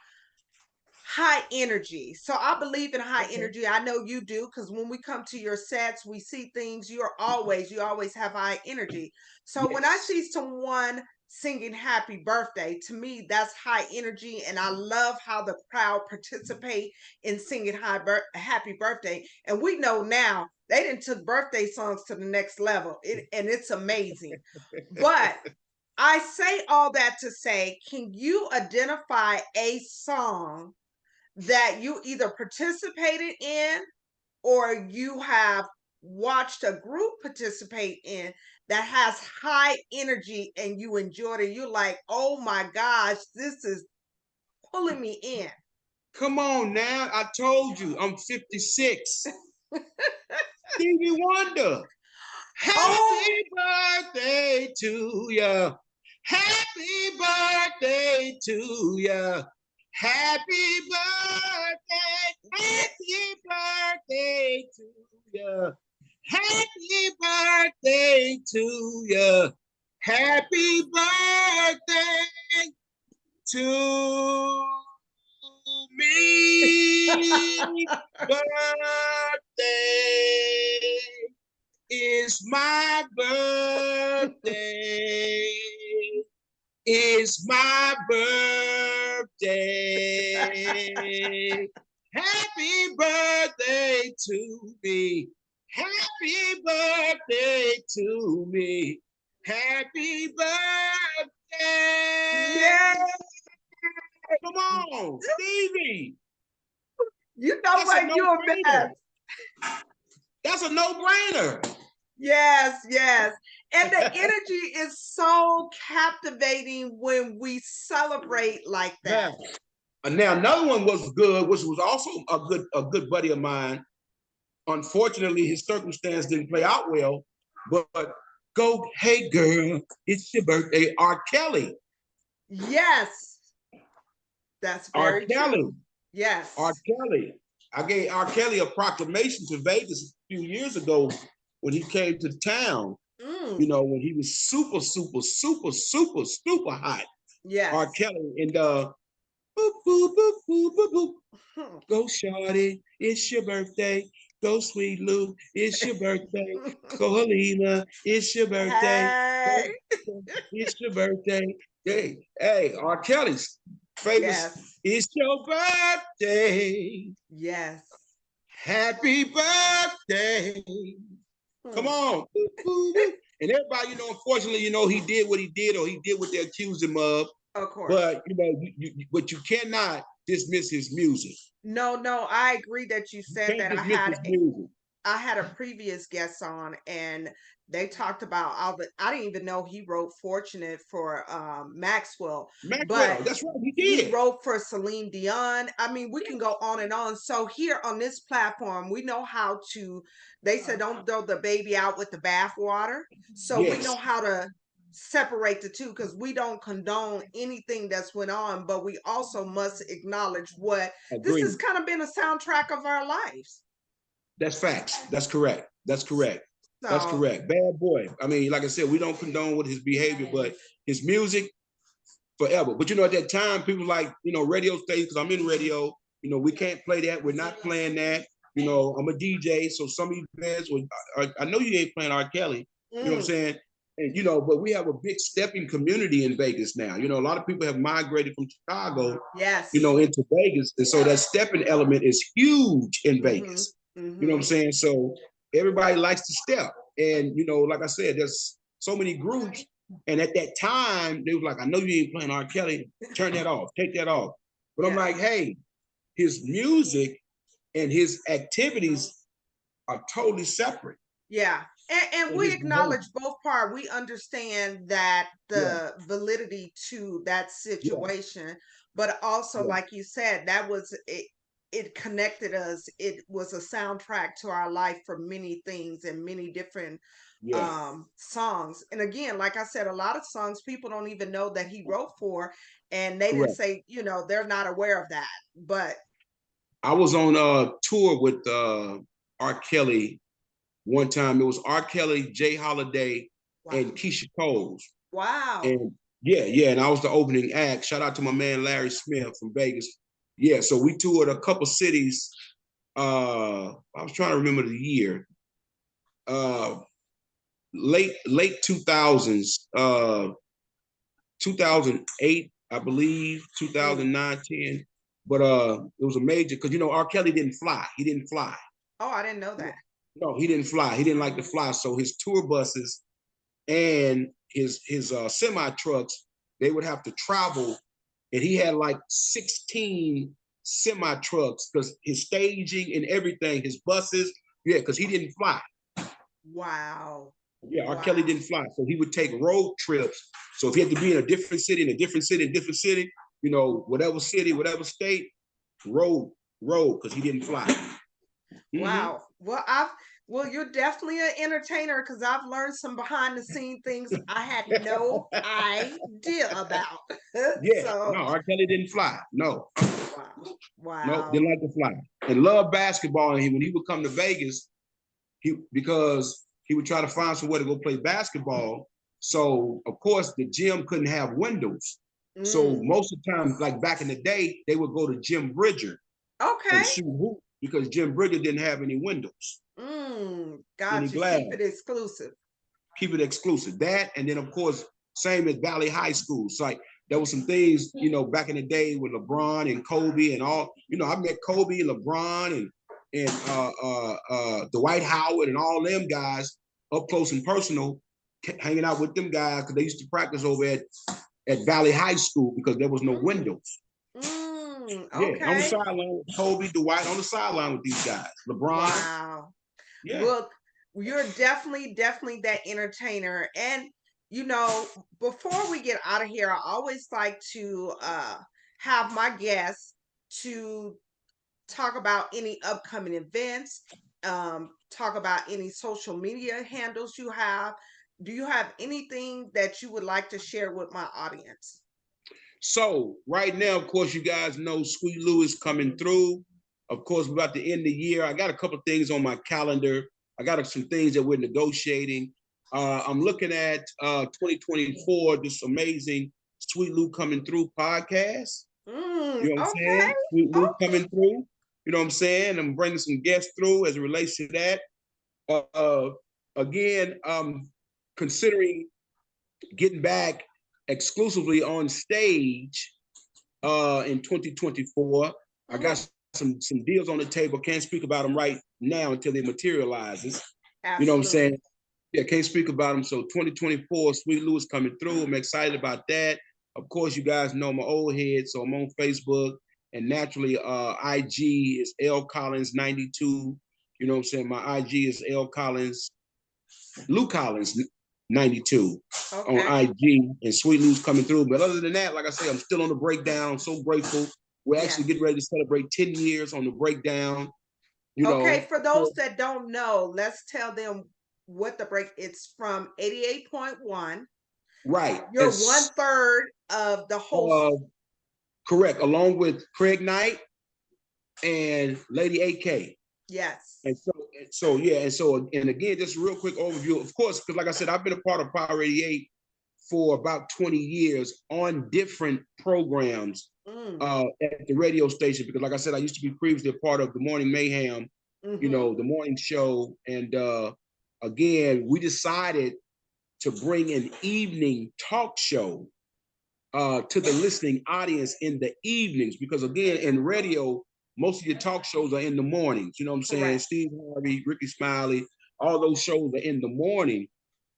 high energy. So I believe in high energy. I know you do, because when we come to your sets, we see things. You always have high energy. So when I see someone singing happy birthday, to me that's high energy, and I love how the crowd participate in singing happy birthday. And we know now they didn't took birthday songs to the next level, and it's amazing. But I say all that to say, can you identify a song that you either participated in or you have watched a group participate in that has high energy and you enjoyed it? You're like, oh my gosh, this is pulling me in. Come on now. I told you I'm 56. Stevie Wonder. Oh, Happy birthday to ya. Happy birthday to ya. Happy birthday. Happy birthday to ya. Happy birthday to ya. Happy birthday to me. Birthday is my birthday. It's my birthday. Happy birthday to me. Happy birthday to me. Happy birthday. yeah. Come on, Stevie. You know That's a what? You're no-brainer. best. That's a no-brainer. Yes, yes. And the energy is so captivating when we celebrate like that. Now another one was good, which was also a good buddy of mine. Unfortunately, his circumstance didn't play out well. But go, hey girl, it's your birthday, R. Kelly. Yes, that's R. very Kelly. true. Yes. R. Kelly. I gave R. Kelly a proclamation to Vegas a few years ago when he came to town. You know, when he was super hot. Yes. R. Kelly and boop, boop, boop, boop, boop, boop. Go, shawty, it's your birthday. Go, sweet Lou, it's your birthday. Go, Helena, it's your birthday. Hey. It's your birthday. Hey, R. Kelly's famous. Yes. It's your birthday. Yes. Happy birthday. Come on. And everybody, you know, unfortunately, you know, he did what he did, or he did what they accused him of. Of course. But, you know, but you cannot dismiss his music. No, I agree that you said that. I had a previous guest on, and they talked about all the. I didn't even know he wrote "Fortunate" for Maxwell, but that's right, he he did. wrote for Celine Dion. I mean, we can go on and on. So here on this platform, we know how to. They said don't throw the baby out with the bathwater. So we know how to separate the two, because we don't condone anything that's went on, but we also must acknowledge what this has kind of been a soundtrack of our lives. That's facts. That's correct. That's correct. That's So correct. Bad boy. I mean, like I said, we don't condone with his behavior, but his music forever. But at that time, people like, radio stations, because I'm in radio, we can't play that. We're not playing that. I'm a DJ, so some of you guys I know you ain't playing R. Kelly. You know what I'm saying? And but we have a big stepping community in Vegas now. A lot of people have migrated from Chicago, yes, into Vegas. And so that stepping element is huge in Vegas. You know what I'm saying? So everybody likes to step. And like I said, there's so many groups. And at that time, they was like, I know you ain't playing R. Kelly. Turn that off. Take that off. But I'm like, hey, his music and his activities are totally separate. Yeah. And we acknowledge both parts. We understand that the validity to that situation, but also, like you said, that was it. It connected us. It was a soundtrack to our life for many things and many different songs. And again, like I said, a lot of songs people don't even know that he wrote for, and they didn't say, they're not aware of that. But I was on a tour with R. Kelly one time. It was R. Kelly, Jay Holiday, and Keisha Coles. Wow. And and I was the opening act. Shout out to my man Larry Smith from Vegas. Yeah, so we toured a couple cities. I was trying to remember the year. Late 2000s, 2008, I believe, 2009, 10. But it was a major, because R. Kelly didn't fly. He didn't fly. Oh, I didn't know that. No, he didn't fly. He didn't like to fly. So his tour buses and his semi trucks, they would have to travel, and he had like 16 semi trucks, because his staging and everything, his buses, because he didn't fly. Wow. Yeah, R. Kelly didn't fly, so he would take road trips. So if he had to be in a different city, whatever city, whatever state, road, because he didn't fly. Wow. Well, you're definitely an entertainer, because I've learned some behind the scene things I had no idea about. No, R. Kelly didn't fly. No. Wow. No, didn't like to fly. And loved basketball. And when he would come to Vegas, because he would try to find somewhere to go play basketball. So of course the gym couldn't have windows. So most of the time, like back in the day, they would go to Jim Bridger and shoot hoop, because Jim Bridger didn't have any windows. Gotcha. Keep it exclusive. Keep it exclusive. That, and then of course, same as Valley High School. So like there were some things, back in the day with LeBron and Kobe and all. I met Kobe, LeBron, and Dwight Howard and all them guys up close and personal, hanging out with them guys, because they used to practice over at Valley High School, because there was no windows. Okay. On the sideline, Kobe, Dwight on the sideline with these guys. LeBron. Wow. Yeah. Well, you're definitely that entertainer. And before we get out of here, I always like to have my guests to talk about any upcoming events, talk about any social media handles you have. Do you have anything that you would like to share with my audience? So right now, of course, you guys know Sweet Lou is coming through. Of course, we're about to end the year. I got a couple things on my calendar. I got some things that we're negotiating. I'm looking at 2024, this amazing Sweet Lou Coming Through podcast. You know what I'm saying? Sweet Lou coming through. You know what I'm saying? I'm bringing some guests through as it relates to that. Again, considering getting back exclusively on stage in 2024. I got some deals on the table. Can't speak about them right now until they materializes. Absolutely. You know what I'm saying? Yeah, can't speak about them. So 2024, Sweet Lou is coming through. I'm excited about that. Of course, you guys know my old head, so I'm on Facebook, and naturally, IG is L Collins 92. You know what I'm saying? My IG is L Collins, Lou Collins 92 on IG, and Sweet Lou's coming through. But other than that, like I say, I'm still on the breakdown. So grateful. We're actually getting ready to celebrate 10 years on the breakdown. For those that don't know, let's tell them what the break. It's from 88.1. Right. You're 1/3 of the whole. Correct. Along with Craig Knight and Lady AK. Yes. And so, So yeah, and again, just a real quick overview. Of course, because like I said, I've been a part of Power 88 for about 20 years on different programs at the radio station. Because like I said, I used to be previously a part of the Morning Mayhem, the morning show. And again, we decided to bring an evening talk show to the listening audience in the evenings, because again, in radio, most of your talk shows are in the mornings. You know what I'm saying? Correct. Steve Harvey, Ricky Smiley, all those shows are in the morning.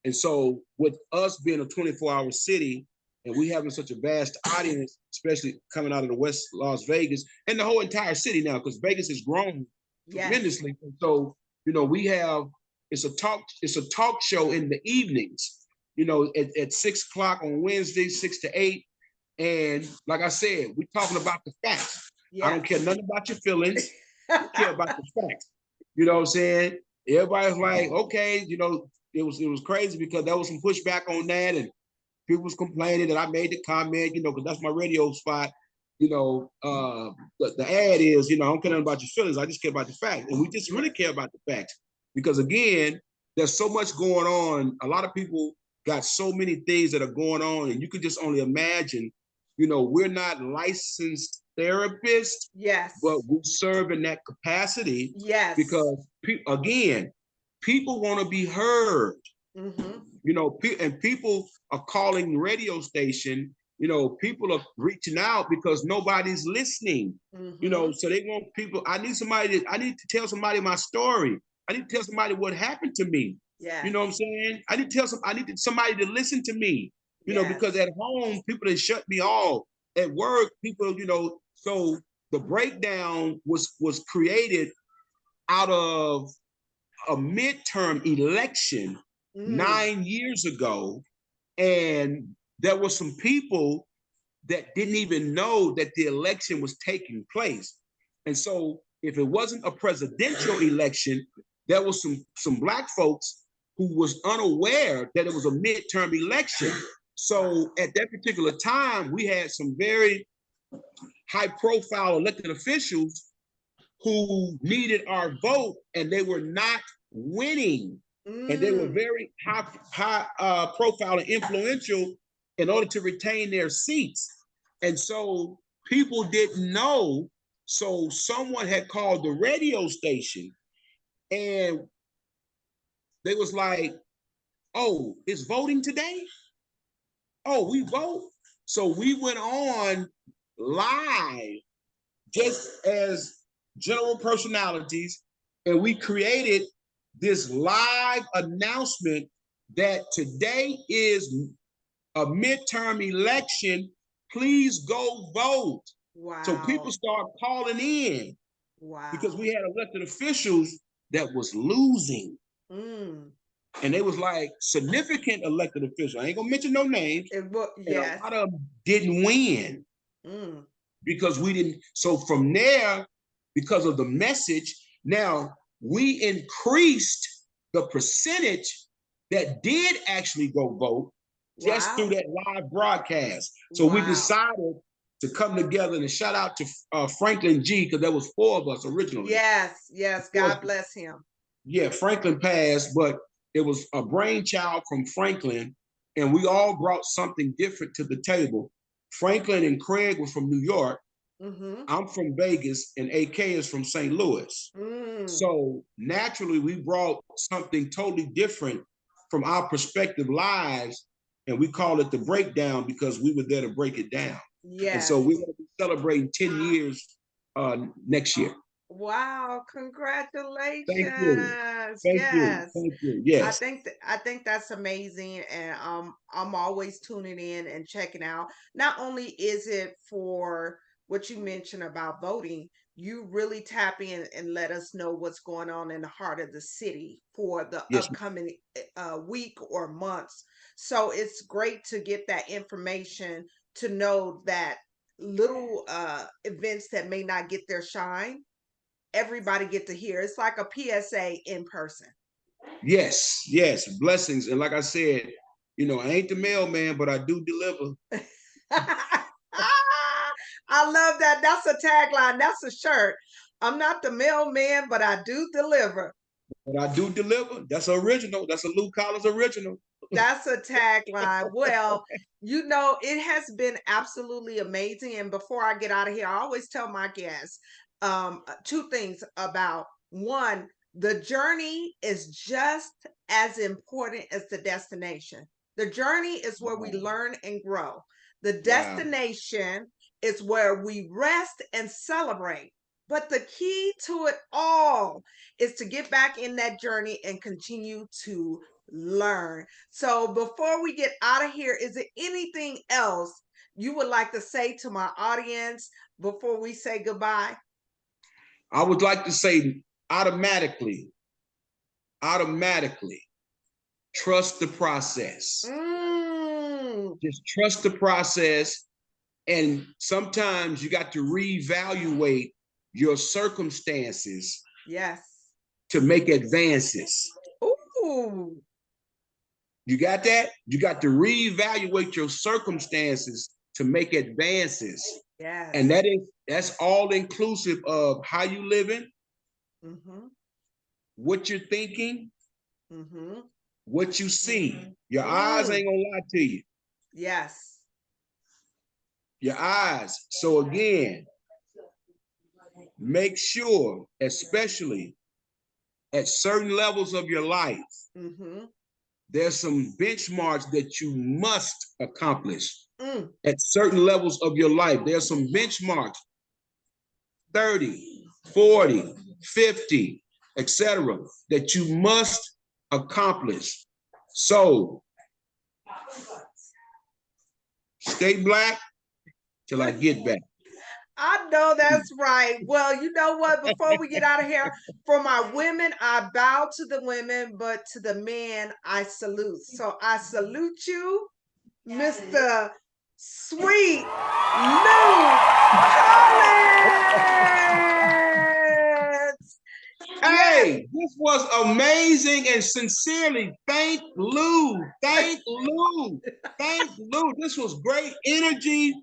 And so with us being a 24-hour city and we having such a vast audience, especially coming out of the West Las Vegas and the whole entire city now, because Vegas has grown tremendously. And so, we have, it's a talk show in the evenings, at 6 o'clock on Wednesday, 6 to 8. And like I said, we're talking about the facts. I don't care nothing about your feelings. I care about the facts. You know what I'm saying? Everybody's like, okay, it was crazy because there was some pushback on that, and people was complaining that I made the comment, because that's my radio spot. The ad is, I don't care nothing about your feelings. I just care about the facts. And we just really care about the facts because, again, there's so much going on. A lot of people got so many things that are going on, and you can just only imagine, we're not licensed therapists, but we serve in that capacity because, again, people want to be heard. And people are calling the radio station. People are reaching out because nobody's listening. So they want people. I need to tell somebody my story. I need to tell somebody what happened to me. You know what I'm saying? I need somebody to listen to me. Because at home people have shut me off. At work, people, so the breakdown was created out of a midterm election 9 years ago, and there were some people that didn't even know that the election was taking place. And so if it wasn't a presidential election, there was some Black folks who was unaware that it was a midterm election. So at that particular time, we had some very high-profile elected officials who needed our vote, and they were not winning. And they were very high profile and influential in order to retain their seats. And so people didn't know. So someone had called the radio station and they was like, oh, it's voting today? Oh, we vote. So we went on live just as general personalities, and we created this live announcement that today is a midterm election. Please go vote. Wow. So people start calling in. Wow. Because we had elected officials that was losing. And they was like significant elected officials. I ain't gonna mention no names. And a lot of them didn't win. Because we didn't. So from there, because of the message, now we increased the percentage that did actually go vote just through that live broadcast. So we decided to come together, and shout out to Franklin G, because there was 4 of us originally. Yes. God bless him. Yeah, Franklin passed, but it was a brainchild from Franklin, and we all brought something different to the table. Franklin and Craig were from New York. I'm from Vegas, and AK is from St. Louis. So naturally, we brought something totally different from our perspective lives, and we call it the breakdown because we were there to break it down. And so we're going to be celebrating 10 years next year. Wow, congratulations. Thank you. Thank you. Yes. I think that's amazing, and I'm always tuning in and checking out. Not only is it for what you mentioned about voting, you really tap in and let us know what's going on in the heart of the city for the upcoming week or months. So it's great to get that information, to know that little events that may not get their shine, everybody get to hear. It's like a PSA in person. Yes, blessings. And like I said, I ain't the mailman, but I do deliver. I love that. That's a tagline. That's a shirt. I'm not the mailman, but I do deliver. But I do deliver. That's original. That's a Lou Collins original. That's a tagline. Well, it has been absolutely amazing. And before I get out of here, I always tell my guests two things about one, the journey is just as important as the destination. The journey is where we learn and grow. The destination is where we rest and celebrate. But the key to it all is to get back in that journey and continue to learn. So before we get out of here, is there anything else you would like to say to my audience before we say goodbye? I would like to say automatically, trust the process. Just trust the process. And sometimes you got to reevaluate your circumstances. Yes. To make advances. Ooh. You got that? You got to reevaluate your circumstances to make advances. Yes. And that's all inclusive of how you living, what you're thinking, what you see. Your eyes ain't gonna lie to you. Yes. Your eyes. So again, make sure, especially at certain levels of your life, there's some benchmarks that you must accomplish. At certain levels of your life, there's some benchmarks, 30, 40, 50, etc., that you must accomplish. So stay black till I get back. I know that's right. Well, you know what? Before we get out of here, for my women, I bow to the women, but to the men, I salute. So I salute you, Mr. Sweet Lou Collins. Hey, this was amazing, and sincerely, thank Lou. Thank Lou. Thank Lou. This was great energy.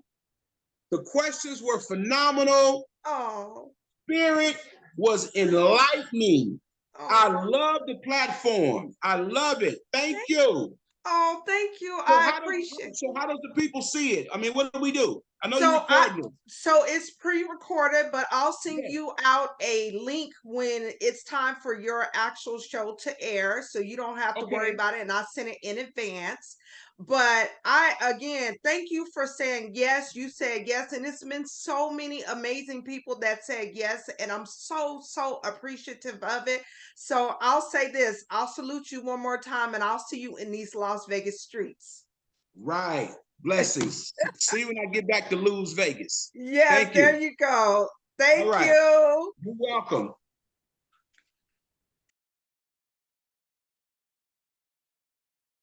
The questions were phenomenal. Oh. Spirit was enlightening. Oh. I love the platform. I love it. Thank you. Oh, thank you. So I appreciate it. So how does the people see it? I mean, what do we do? I know you recorded it. So it's pre-recorded, but I'll send you out a link when it's time for your actual show to air, so you don't have to worry about it, and I'll send it in advance. But again, thank you for saying yes. You said yes, and it's been so many amazing people that said yes, and I'm so appreciative of it. So I'll say this, I'll salute you one more time, and I'll see you in these Las Vegas streets. Right. Blessings. See you when I get back to Las Vegas. Yes, there you go. Thank you. You're welcome.